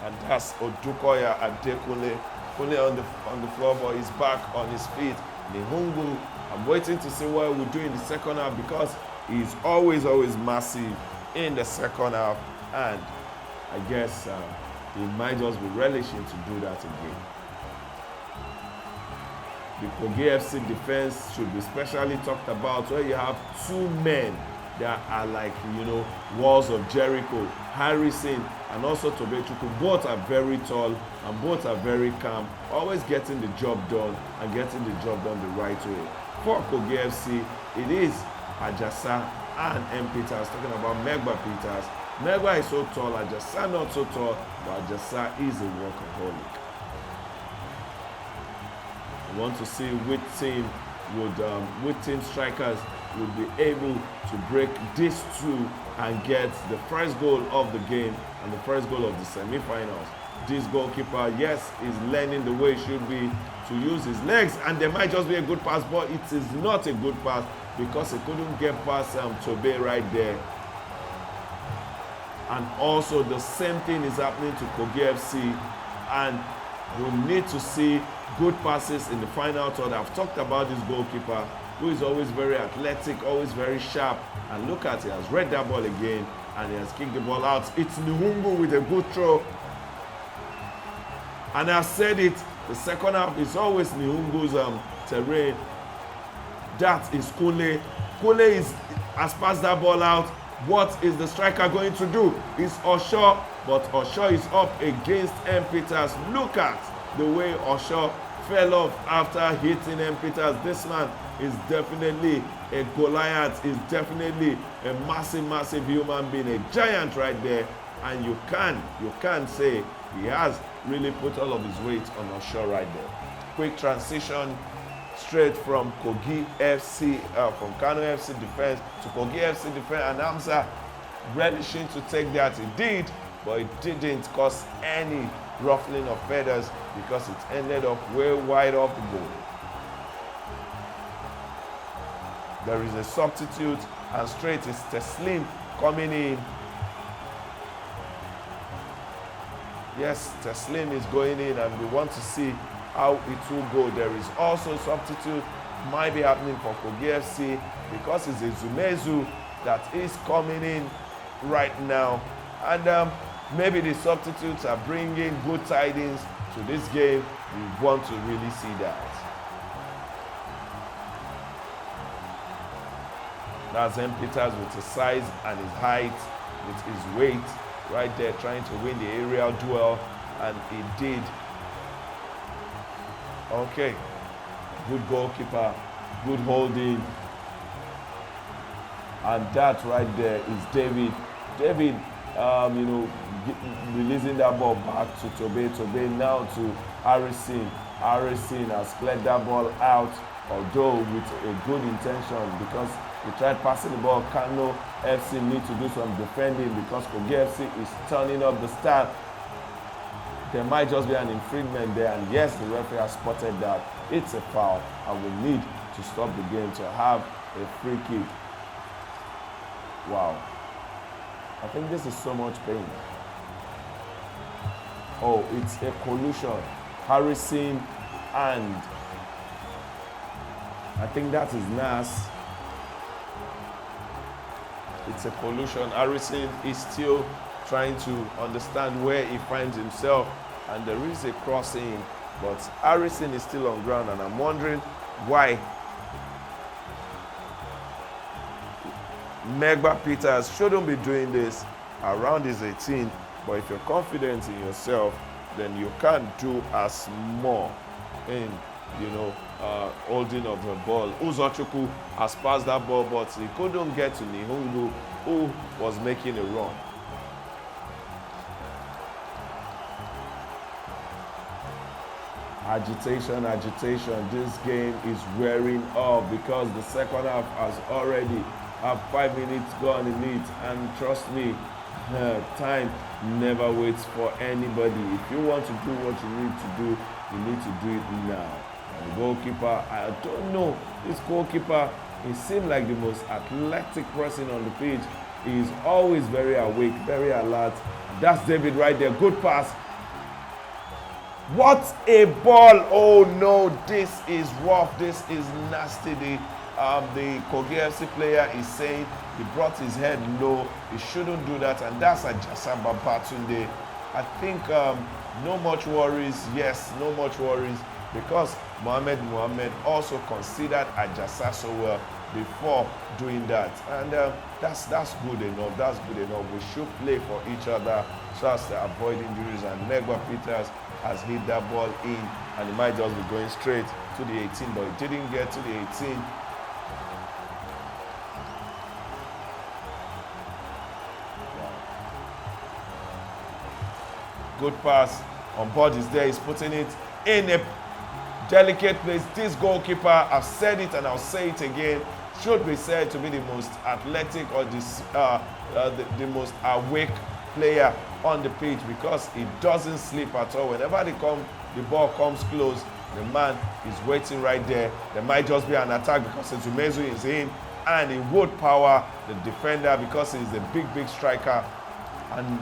And that's Odukoya Adekunle. Kunle on the floor, but he's back on his feet. Nihungu, I'm waiting to see what we'll do in the second half because he's always massive in the second half. And I guess he might just be relishing to do that again. The Kogi FC defense should be specially talked about, where you have 2 men that are like, walls of Jericho. Harrison and also Tobechuku, both are very tall and both are very calm, always getting the job done and getting the job done the right way. For Kogi FC, it is Ajasa and M. Peters, talking about Megba Peters. Megba is so tall, Ajasa not so tall, but Ajasa is a workaholic. I want to see which team strikers would be able to break these 2 and get the first goal of the game and the first goal of the semi-finals. This goalkeeper, yes, is learning the way he should be to use his legs, and there might just be a good pass, but it is not a good pass because he couldn't get past Tobe right there. And also the same thing is happening to Kogi FC, and we need to see good passes in the final third. I've talked about this goalkeeper who is always very athletic, always very sharp. And look at it, he has read that ball again and he has kicked the ball out. It's Nuhungu with a good throw. And I've said it, the second half is always Nuhungu's terrain. That is Kule. Kule has passed that ball out. What is the striker going to do? It's Osho, but Osho is up against M. Peters. Look at the way Osho fell off after hitting M. Peters. This man is definitely a Goliath, is definitely a massive human being, a giant right there. And you can't say he has really put all of his weight on Osho right there. Quick transition straight from Kogi FC, from Kano FC defense to Kogi FC defense, and Hamza relishing to take that. He did, but it didn't cause any ruffling of feathers because it ended up way wide off the goal. There is a substitute, and straight is Teslim coming in. Yes, Teslim is going in, and we want to see how it will go. There is also substitute might be happening for Kogi FC because it's Ezumezu that is coming in right now. And maybe the substitutes are bringing good tidings to this game. We want to really see that. That's M. Peters with his size and his height, with his weight, right there trying to win the aerial duel, and he did. Okay, good goalkeeper, good holding, and that right there is David. David, releasing that ball back to Tobe. Tobe now to Harrison. Harrison has cleared that ball out, although with a good intention, because he tried passing the ball. Kano FC need to do some defending because Kogi FC is turning up the style. There might just be an infringement there, and yes, the referee has spotted that. It's a foul, and we need to stop the game to have a free kick. Wow. I think this is so much pain. Oh, it's a collusion. Harrison and I think that is Nas. It's a collusion. Harrison is still trying to understand where he finds himself, and there is a crossing, but Harrison is still on ground, and I'm wondering why Megba Peters shouldn't be doing this around his 18, but if you're confident in yourself, then you can do as more in, holding of the ball. Uzochukwu has passed that ball, but he couldn't get to Nihungu, who was making a run. Agitation. This game is wearing off because the second half has already have 5 minutes gone in it, and trust me, time never waits for anybody. If you want to do what you need to do, you need to do it now. And the goalkeeper, I don't know, this goalkeeper, he seemed like the most athletic person on the pitch. He is always very awake, very alert. That's David right there, good pass. What a ball! Oh no, this is rough, this is nasty. The Kogi FC player is saying he brought his head low, he shouldn't do that, and that's Ajasa Babatunde. I think no much worries, yes, no much worries, because Mohamed also considered Ajasa so well before doing that, and that's good enough, that's good enough. We should play for each other so as to avoid injuries, and Megba Peters has hit that ball in, and he might just be going straight to the 18, but he didn't get to the 18. Good pass. On board is there. He's putting it in a delicate place. This goalkeeper, I've said it and I'll say it again, should be said to be the most athletic or the most awake player on the pitch, because he doesn't sleep at all. Whenever the ball comes close, the man is waiting right there. There might just be an attack because Ezumezu is in, and he would power the defender because he's a big striker. And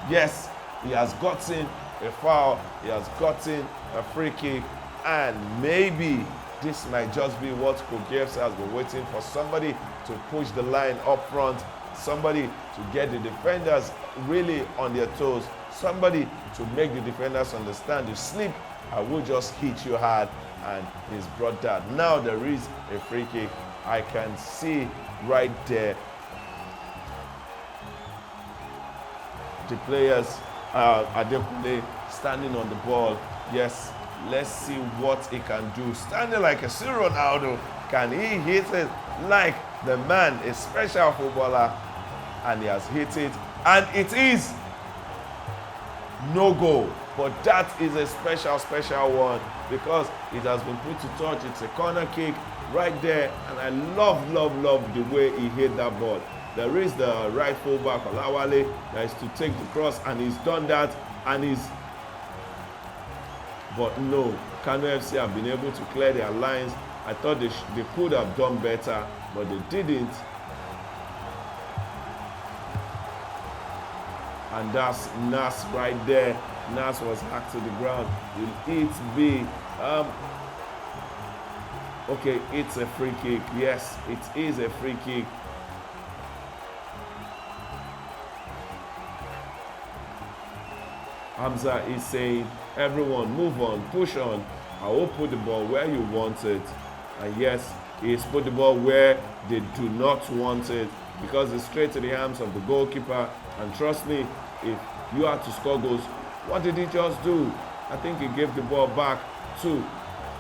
yes, he has gotten a foul, he has gotten a free kick, and maybe this might just be what Kogi FC has been waiting for. Somebody to push the line up front, somebody to get the defenders really on their toes, somebody to make the defenders understand, you sleep, I will just hit you hard, and he's brought that. Now there is a free kick. I can see right there the players, Adekunle standing on the ball. Yes, let's see what he can do. Standing like a Ciro Ronaldo, can he hit it like the man, a special footballer? And he has hit it, and it is no goal. But that is a special one, because it has been put to touch. It's a corner kick right there, and I love the way he hit that ball. There is the right fullback, Olawale, that is to take the cross, and he's done that, and but no, Kano FC have been able to clear their lines, I thought they could have done better, but they didn't. And that's Nas right there. Nas was hacked to the ground. Will it be? Okay, it's a free kick. Yes, it is a free kick. Hamza is saying, everyone move on, push on. I will put the ball where you want it. And yes, he's put the ball where they do not want it, because it's straight to the arms of the goalkeeper. And trust me, if you are to score goals, what did he just do? I think he gave the ball back to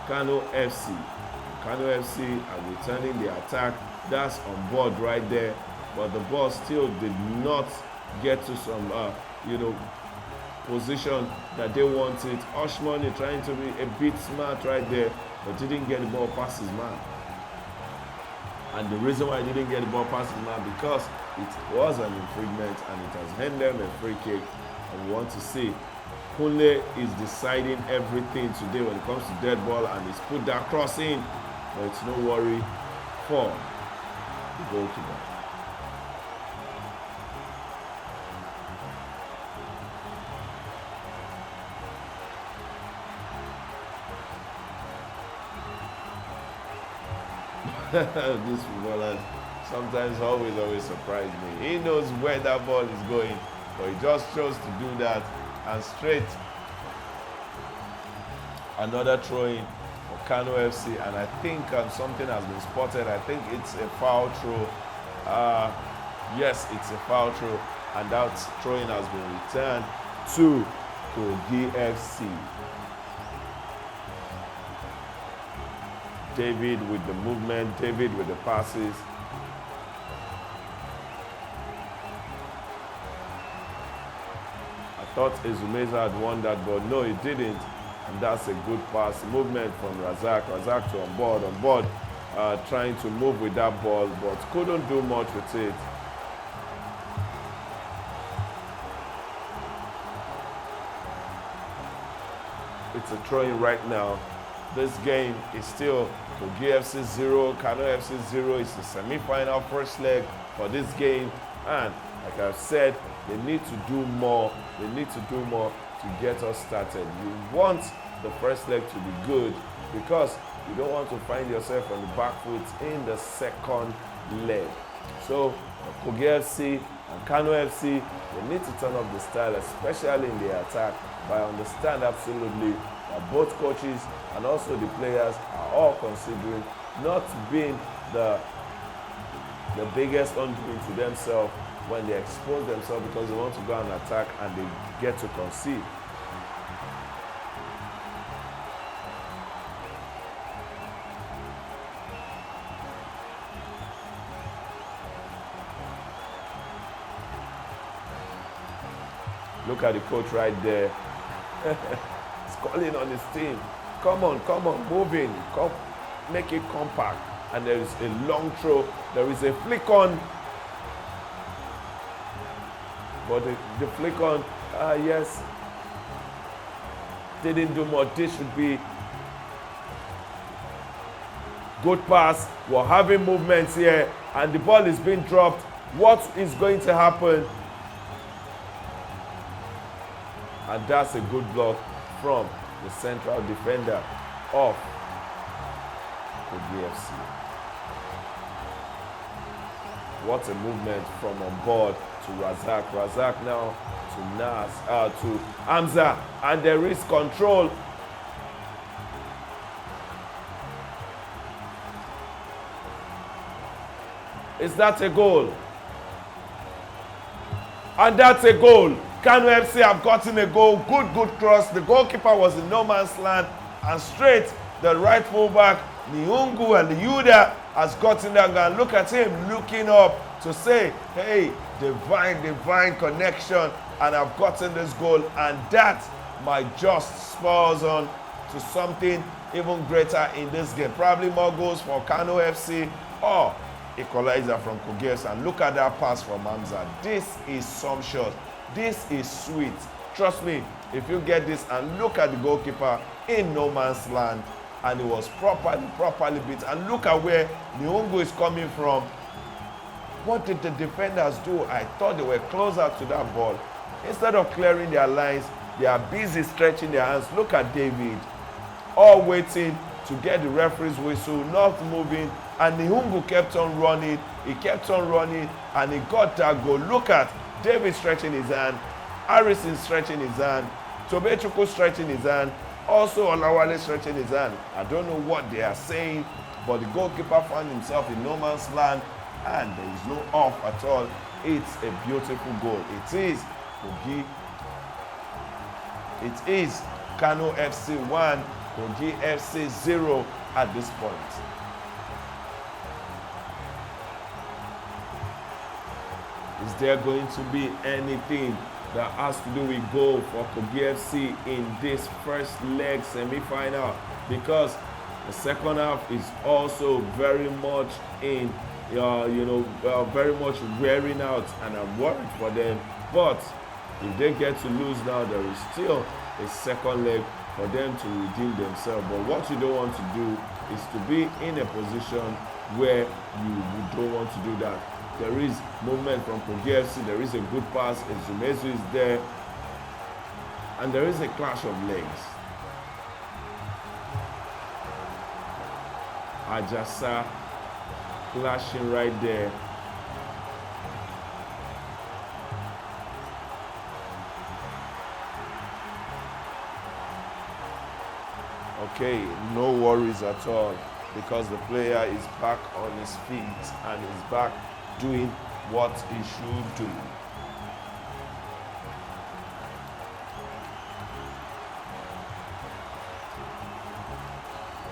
Kano FC. Kano FC are returning the attack. That's on board right there. But the ball still did not get to some, position that they wanted. Oshmani trying to be a bit smart right there, but didn't get the ball past his man. And the reason why he didn't get the ball past his man, because it was an infringement and it has handed them a free kick. And we want to see Kunle is deciding everything today when it comes to dead ball, and he's put that cross in, but it's no worry for the goalkeeper. This footballer sometimes always surprise me. He knows where that ball is going, but he just chose to do that, and straight another throw-in for Kano FC. And I think something has been spotted. I think it's a foul throw. Yes, it's a foul throw, and that throw-in has been returned to Kogi FC. David with the movement, David with the passes. I thought Ezumeza had won that, but no, he didn't. And that's a good pass. Movement from Razak. Razak to on board, trying to move with that ball, but couldn't do much with it. It's a throw-in right now. This game is still Kogi FC 0, Kano FC 0. It's the semi-final first leg for this game. And like I've said, they need to do more. They need to do more to get us started. You want the first leg to be good, because you don't want to find yourself on the back foot in the second leg. So Kogi FC and Kano FC, they need to turn up the style, especially in the attack. But I understand absolutely that both coaches and also the players are all considering not being the biggest undoing to themselves when they expose themselves, because they want to go and attack and they get to concede. Look at the coach right there. He's calling on his team. Come on, move in. Come, make it compact. And there is a long throw. There is a flick on. But the flick on, yes, didn't do much. This should be good pass. We're having movements here, and the ball is being dropped. What is going to happen? And that's a good block from the central defender of Kogi FC. What a movement from on board to Razak. Razak now to Nas, to Hamza, and there is control. Is that a goal? And that's a goal. Kano FC have gotten a goal. Good cross. The goalkeeper was in no man's land, and straight the right fullback Niungu and the Yuda has gotten that guy. Look at him looking up to say, hey, divine connection, and I've gotten this goal, and that might just spur us on to something even greater in this game. Probably more goals for Kano FC or equalizer from Kogi FC. And look at that pass from Hamza. This is some shot. This is sweet. Trust me, if you get this and look at the goalkeeper in no man's land, and it was properly beat. And look at where Nihungu is coming from. What did the defenders do? I thought they were closer to that ball. Instead of clearing their lines, they are busy stretching their hands. Look at David, all waiting to get the referee's whistle, not moving. And Nihungu kept on running. He kept on running, and he got that goal. Look at David stretching his hand, Harrison stretching his hand, Tobechukwu stretching his hand, also Olawale stretching his hand. I don't know what they are saying, but the goalkeeper found himself in no man's land, and there is no off at all. It's a beautiful goal. It is Kogi. It is Kano FC 1, Kogi FC 0 at this point. Is there going to be anything that has to do with goal for Kogi FC in this first leg semi-final? Because the second half is also very much in, very much wearing out, and I'm worried for them. But if they get to lose now, there is still a second leg for them to redeem themselves. But what you don't want to do is to be in a position where you don't want to do that. There is movement from Kogi FC, there is a good pass, Ezumezu is there, and there is a clash of legs. Ajasa clashing right there. Okay, no worries at all, because the player is back on his feet and is back doing what he should do.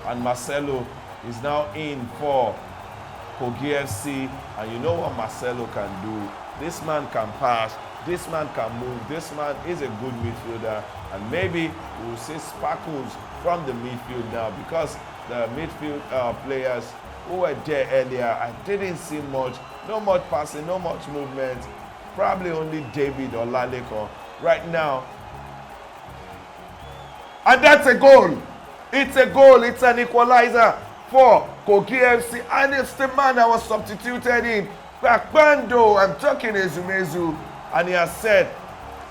And Marcelo is now in for Kogi FC, and you know what Marcelo can do. This man can pass, this man can move, this man is a good midfielder, and maybe we'll see sparkles from the midfield now, because the midfield players who were there earlier, I didn't see much. No much passing, no much movement. Probably only David or Laleko right now. And that's a goal. It's a goal. It's an equalizer for Kogi FC. And it's the man that was substituted in. Bakbando, I'm talking Ezumezu. And he has said,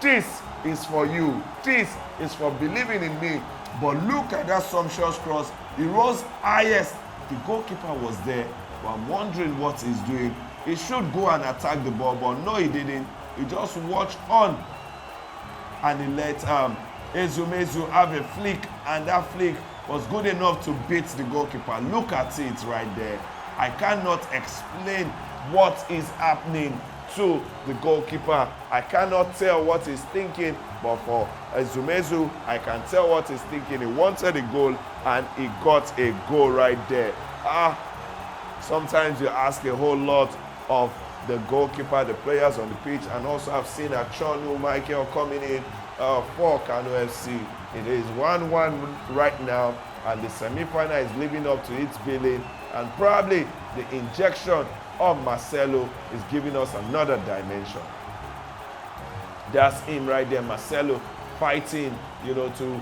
this is for you. This is for believing in me. But look at that sumptuous cross. He rose highest. The goalkeeper was there. But I'm wondering what he's doing. He should go and attack the ball, but no, he didn't. He just watched on, and he let Ezumezu have a flick, and that flick was good enough to beat the goalkeeper. Look at it right there. I cannot explain what is happening to the goalkeeper. I cannot tell what he's thinking, but for Ezumezu, I can tell what he's thinking. He wanted a goal, and he got a goal right there. Sometimes you ask a whole lot of the goalkeeper, the players on the pitch, and also I've seen Achonu Michael coming in for Kano FC. It is 1-1 right now, and the semi-final is living up to its billing, and probably the injection of Marcelo is giving us another dimension. That's him right there, Marcelo fighting, to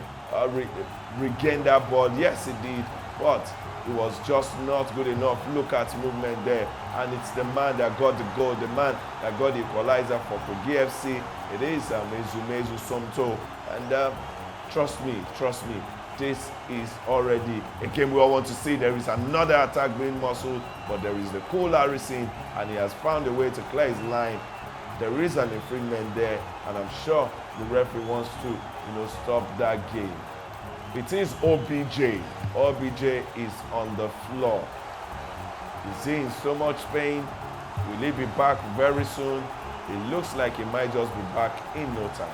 regain that ball. Yes, he did, but it was just not good enough. Look at movement there. And it's the man that got the goal, the man that got the equalizer for Kogi FC. It is Ezumezu Somto. And trust me, this is already a game we all want to see. There is another attack being muscled, but there is the cool Harrison, and he has found a way to clear his line. There is an infringement there, and I'm sure the referee wants to, stop that game. It is OBJ. OBJ is on the floor. Is he in so much pain? Will he be back very soon? It looks like he might just be back in no time.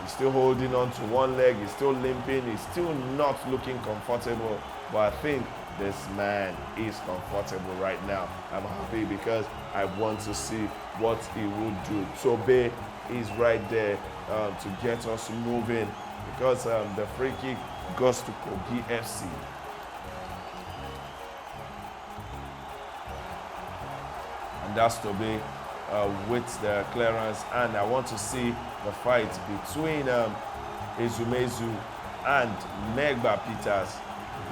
He's still holding on to one leg. He's still limping. He's still not looking comfortable. But I think this man is comfortable right now. I'm happy because I want to see what he will do. Tobe is right there to get us moving, because the free kick goes to Kogi FC. And that's Tobe with the clearance, and I want to see the fight between Ezumezu and Megba Peters.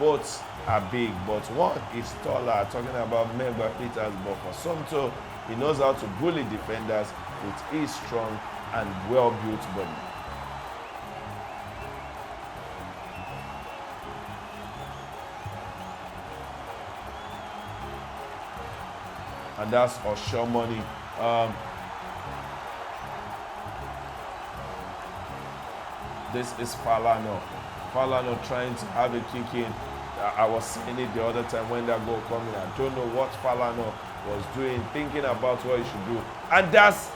Both are big, but one is taller. Talking about Megba Peters, but for Somto, he knows how to bully defenders with his strong and well-built body. And that's Oshomoni. This is Falano. Falano trying to have a kick in. I was saying it the other time when that goal coming. I don't know what Falano was doing, thinking about what he should do. And that's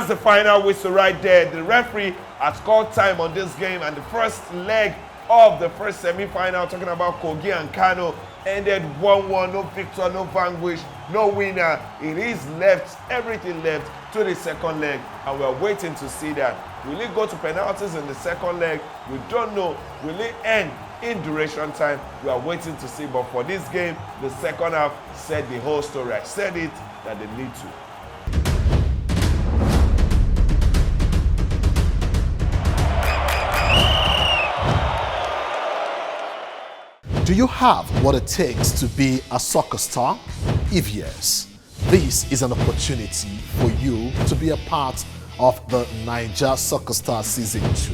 the final whistle right there. The referee has called time on this game, and the first leg of the first semi-final, talking about Kogi and Kano, ended 1-1, no victor, no vanquish, no winner. It is left, everything left to the second leg, and we're waiting to see that. Will it go to penalties in the second leg? We don't know. Will it end in duration time? We are waiting to see, but for this game, the second half said the whole story. I said it, that they need to. Do you have what it takes to be a soccer star? If yes, this is an opportunity for you to be a part of the Naija Soccer Star Season 2.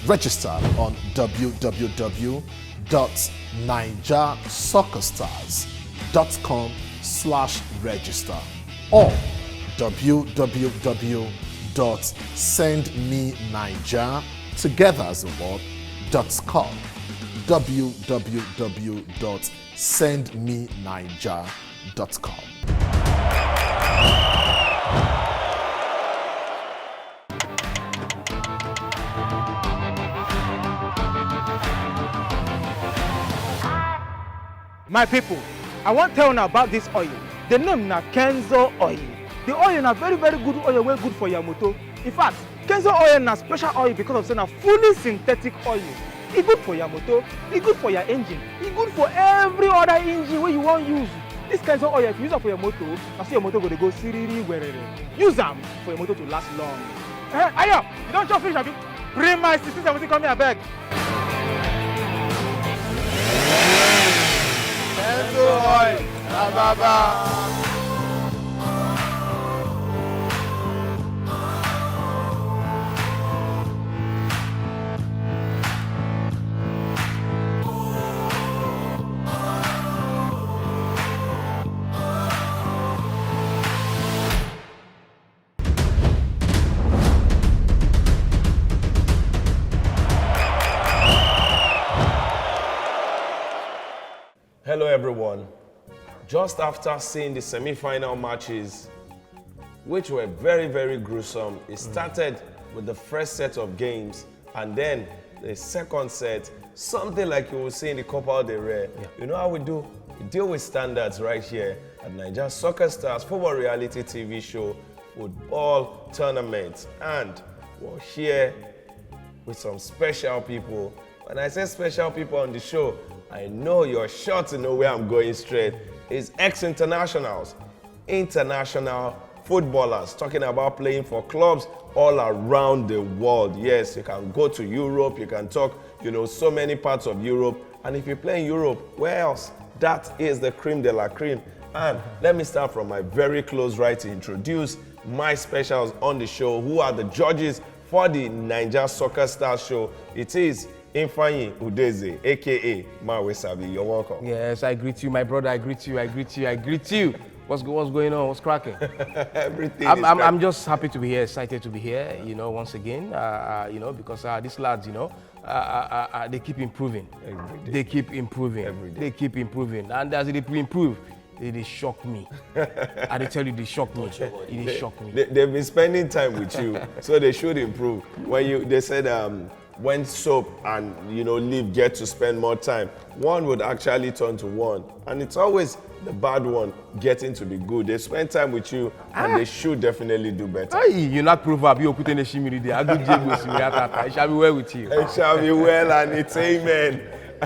Register on www.naijasoccerstars.com/register or www.sendmenaija.com www.sendmenaija.com. My people, I want to tell you about this oil. The name na Kenzo oil. The oil na very good oil, very good for your motor. In fact, Kenzo oil na special oil because of saying a fully synthetic oil. It's good for your motor, it's good for your engine, it's good for every other engine where you want to use. This kind of oil, if you use it for your motor, I see your motor going to go siriri werere. Use them for your motor to last long. Ayo, you don't just finish, bring my 1670 come here, I beg. Kenzo oil, baba. Hello everyone. Just after seeing the semi-final matches, which were very gruesome, it started with the first set of games, and then the second set, something like you will see in the Copa del Rey. Yeah. You know how we do? We deal with standards right here at Naija Soccer Stars football reality TV show, football tournament, and we're here with some special people. When I say special people on the show, I know you're sure to know where I'm going straight. It's ex-internationals, international footballers, talking about playing for clubs all around the world. Yes, you can go to Europe, you can talk, so many parts of Europe. And if you play in Europe, where else? That is the cream de la cream. And let me start from my very close right to introduce my specials on the show, who are the judges for the Naija Soccer Stars show. It is Ifeanyi Udeze, aka Mawesabi. You're welcome. Yes, I greet you, my brother. I greet you. What's going on? What's cracking? Everything. I'm just happy to be here, excited to be here. Once again, because these lads, they keep improving. They keep improving. Every day. They keep improving, and as they improve, they shock me. I tell you, they shock me. They shock me. They've been spending time with you, so they should improve. They said when soap and leaf get to spend more time, one would actually turn to one, and it's always the bad one getting to be good. They spend time with you, and they should definitely do better. Hey, you not prove up. You put in a shimmy there. It shall be well with you. It shall be well, and it's amen.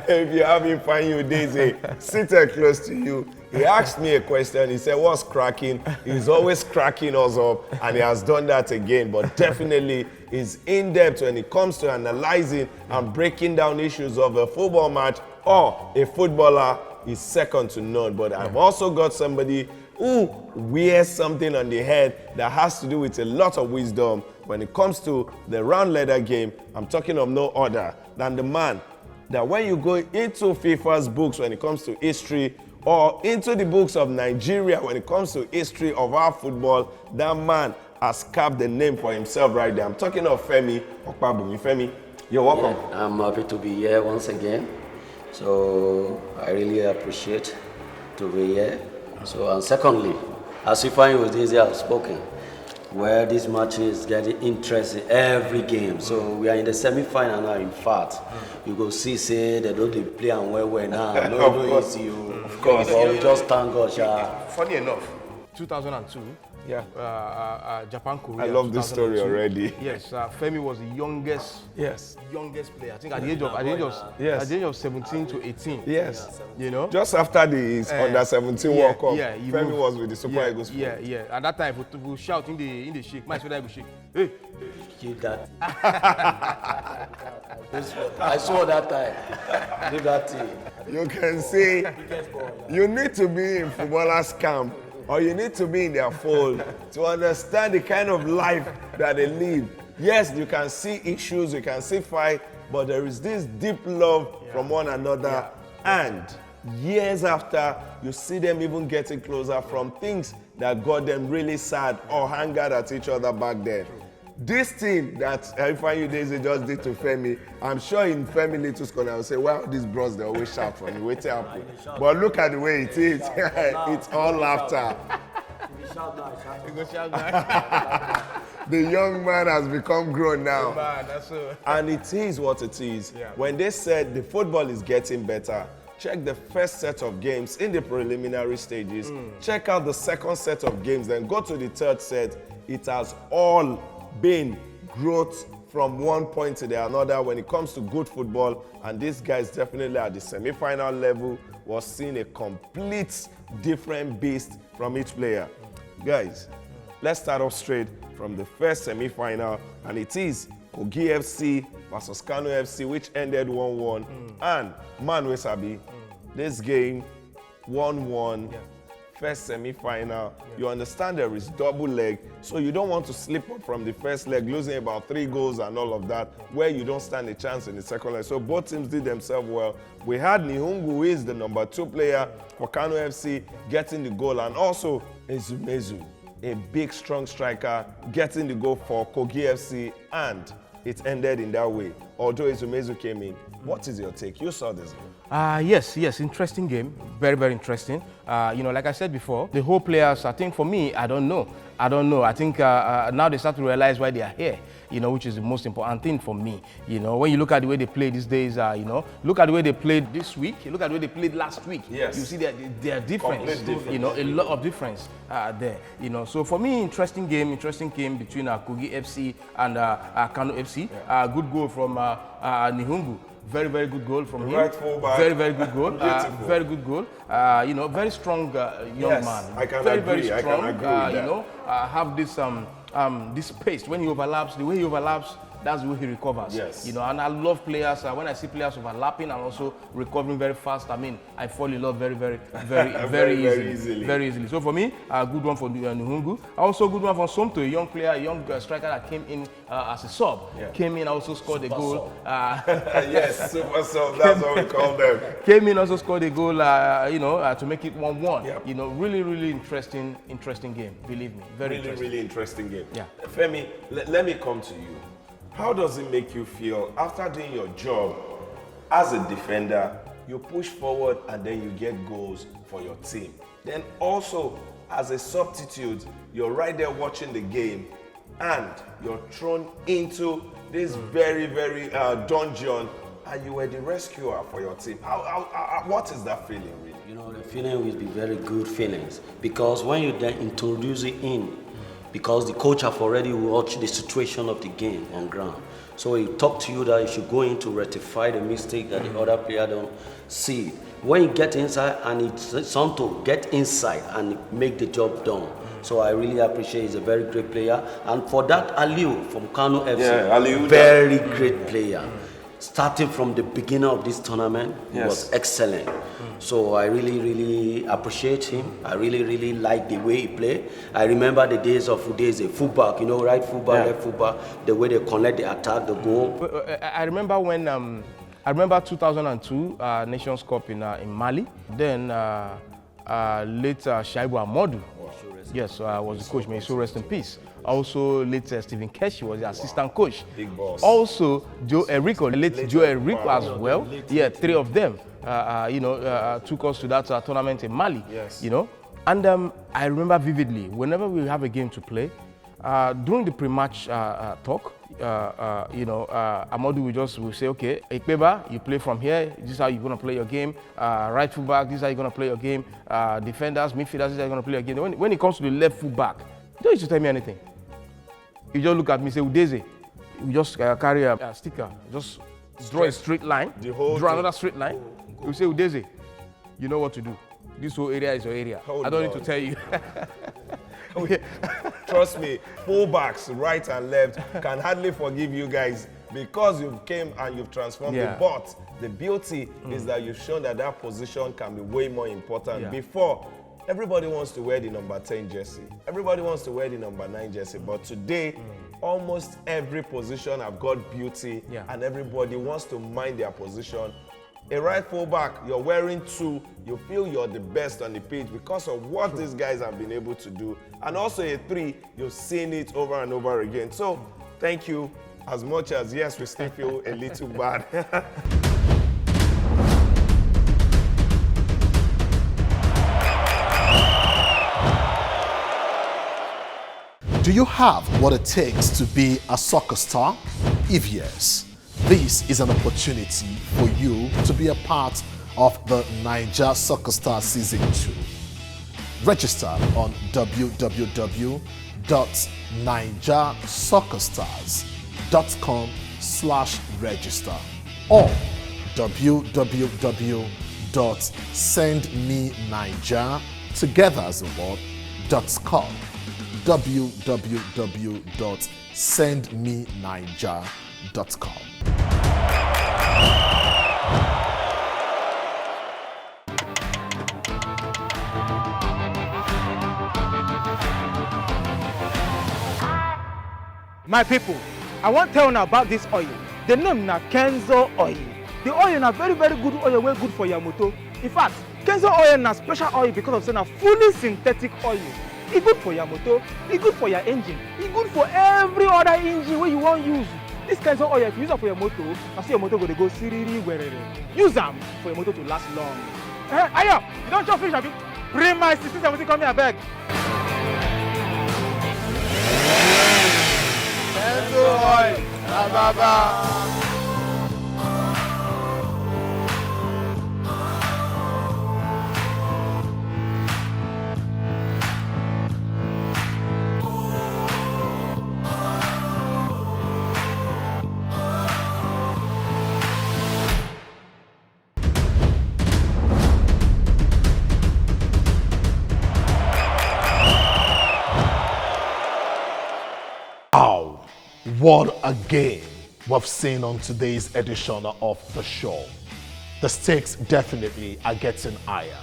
If you have Ifeanyi Udeze seated close to you, he asked me a question. He said, what's cracking? He's always cracking us up, and he has done that again. But definitely, is in-depth when it comes to analyzing and breaking down issues of a football match or a footballer is second to none. But I've also got somebody who wears something on the head that has to do with a lot of wisdom when it comes to the round leather game. I'm talking of no other than the man that when you go into FIFA's books when it comes to history or into the books of Nigeria when it comes to history of our football, that man has carved the name for himself right there. I'm talking of Femi Okpabumi. Femi, you're welcome. Yeah, I'm happy to be here once again. So I really appreciate to be here. So, and secondly, as Ifeanyi Udeze has spoken, where this match is getting interesting every game. So we are in the semi-final now. In fact, you go see say they don't play and well now. No easy. Of course. But we just thank God. Funny enough, 2002. Yeah. Japan, Korea. I love this story 2002. already. Yes, Femi was the youngest player. I think at the age of 17 to 18. Yes. You know. Just after the under 17 World Cup, Femi moved. was with the Super Eagles. Yeah. At that time, we shout in the shake. My shoulder will shake. Hey. Keep that. I saw that time. Leave that thing. You can see, you need to be in footballers' camp or you need to be in their fold to understand the kind of life that they live. Yes, you can see issues, you can see fight, but there is this deep love from one another. And years after, you see them even getting closer from things that got them really sad or angered at each other back then. This thing that Ifeanyi Udeze just did to Femi, I'm sure in Femi Little School I will say, well, these bros, they always shout for me, wait happen. But look at the way it is. It's all laughter. The young man has become grown now. And it is what it is. When they said the football is getting better, check the first set of games in the preliminary stages. Check out the second set of games, then go to the third set. It has all been growth from one point to the another when it comes to good football, and these guys definitely at the semi-final level was seeing a complete different beast from each player. Guys, let's start off straight from the first semi-final, and it is Kogi FC versus Kano FC, which ended 1-1. And man we sabi, this game 1-1. First semi-final, you understand there is double leg, so you don't want to slip up from the first leg, losing about 3 goals and all of that, where you don't stand a chance in the second leg. So both teams did themselves well. We had Nihungu, who is the number 2 player for Kano FC, getting the goal, and also Ezumezu, a big, strong striker, getting the goal for Kogi FC, and it ended in that way. Although Ezumezu came in. What is your take? You saw this game. Yes, interesting game. Very, very interesting. Like I said before, the whole players, I think for me, I don't know. I think now they start to realize why they are here, which is the most important thing for me. When you look at the way they play these days, look at the way they played this week, look at the way they played last week. Yes. You see that they are different. A lot of difference there. So for me, interesting game between Kogi FC and Kano FC. Good goal from Nihungu. Very, very good goal from him. Right fullback. Very, very good goal. Very good goal. Very strong young man. I can very, agree. very strong. I can agree with that. Have this pace when he overlaps. The way he overlaps, that's the way he recovers. Yes. And I love players. When I see players overlapping and also recovering very fast, I fall in love very, very, very easily. Very easily. So for me, a good one for Nihungu. Also good one for Somto, a young player, a young striker that came in as a sub. Came in, also scored a goal. Yes, super sub. That's what we call them. Came in, also scored a goal. To make it 1-1. Yep. Really, really interesting game. Believe me, very interesting. Really interesting game. Yeah. Femi, let me come to you. How does it make you feel after doing your job as a defender, you push forward and then you get goals for your team? Then also, as a substitute, you're right there watching the game and you're thrown into this very, very dungeon and you were the rescuer for your team. What is that feeling really? The feeling will be very good feelings because when you then introduce it in, because the coach have already watched the situation of the game on ground. So he talk to you that you should go in to rectify the mistake that the other player don't see. When you get inside and it's something to get inside and make the job done, So I really appreciate he's a very great player. And for that, Aliu from Kano FC, Yeah, Aliu, very great player. Starting from the beginning of this tournament, he was excellent. So I really appreciate him. I really like the way he played. I remember the days of Udeze, fullback, you know, right fullback, left fullback, the way they connect the attack, the goal. I remember when I remember 2002 Nations Cup in Mali. Then later Shaibu Amodu, yes, was the coach. May he so rest in peace. Also, later Stephen Keshi was the assistant coach. Big boss. Also, Joe Erico, late Joe Erico as well. Yeah, three of them, took us to that tournament in Mali. Yes. You know, and I remember vividly whenever we have a game to play, during the pre-match talk, Amadou will say, okay, Ekpeba, you play from here. This is how you're gonna play your game. Right fullback, this is how you're gonna play your game. Defenders, midfielders, this is how you're gonna play your game. When it comes to the left fullback, he don't used to tell me anything. You just look at me, say, Udeze. You just carry a sticker, just draw a straight line, draw another straight line. You say, Udeze, you know what to do. This whole area is your area. I don't need to tell you. Trust me, fullbacks, right and left, can hardly forgive you guys because you've came and you've transformed it. But the beauty is that you've shown that that position can be way more important. Before, everybody wants to wear the number 10 jersey. Everybody wants to wear the number 9 jersey. But today, almost every position have got beauty and everybody wants to mind their position. A right fullback, you're wearing 2, you feel you're the best on the pitch because of what these guys have been able to do. And also a 3, you've seen it over and over again. So thank you, as much as, yes, we still feel a little bad. Do you have what it takes to be a soccer star? If yes, this is an opportunity for you to be a part of the Naija Soccer Star Season 2. Register on www.naijasoccerstars.com/register or www.sendmenaija together as a word.com. www.sendmenaija.com. My people, I want to tell you about this oil. The name na Kenzo oil. The oil na very good oil, very good for your motor. In fact, Kenzo oil na special oil because of saying a fully synthetic oil. It's good for your motor, it's good for your engine, it's good for every other engine where you want to use. This Kenzo oil, if you use it for your motor, I see your motor go siriri werere. Use them for your motor to last long. Ayo, you don't chop fish, have you? Bring my 1670, come here, beg. Kenzo oil, baba. Wow, what a game we've seen on today's edition of the show. The stakes definitely are getting higher,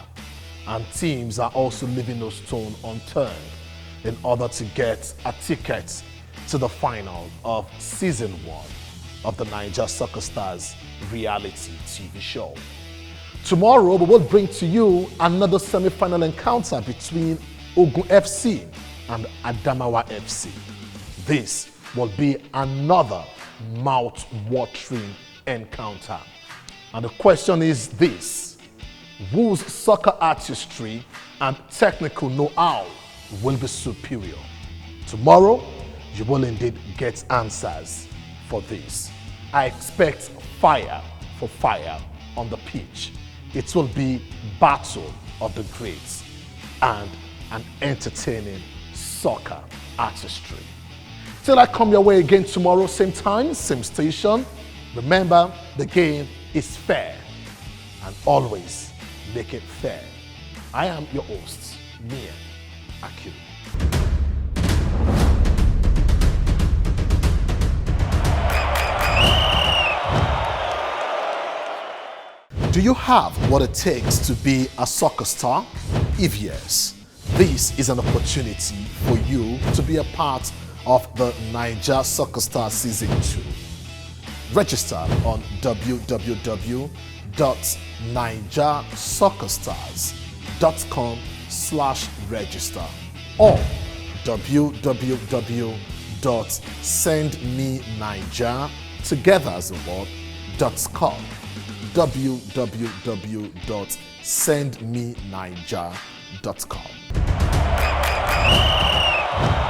and teams are also leaving no stone unturned in order to get a ticket to the final of Season 1 of the Naija Soccer Stars reality TV show. Tomorrow, we will bring to you another semi-final encounter between Ogun FC and Adamawa FC. This will be another mouth-watering encounter. And the question is this: whose soccer artistry and technical know-how will be superior? Tomorrow, you will indeed get answers for this. I expect fire for fire on the pitch. It will be battle of the greats and an entertaining soccer artistry. Till I come your way again tomorrow, same time, same station. Remember, the game is fair, and always make it fair. I am your host, Mia Akiru. Do you have what it takes to be a soccer star? If yes, this is an opportunity for you to be a part of the Naija Soccer Star Season 2. Register on www.naijasoccerstars.com/register or www.sendmenaija together as a word.com. www.sendmenaija.com.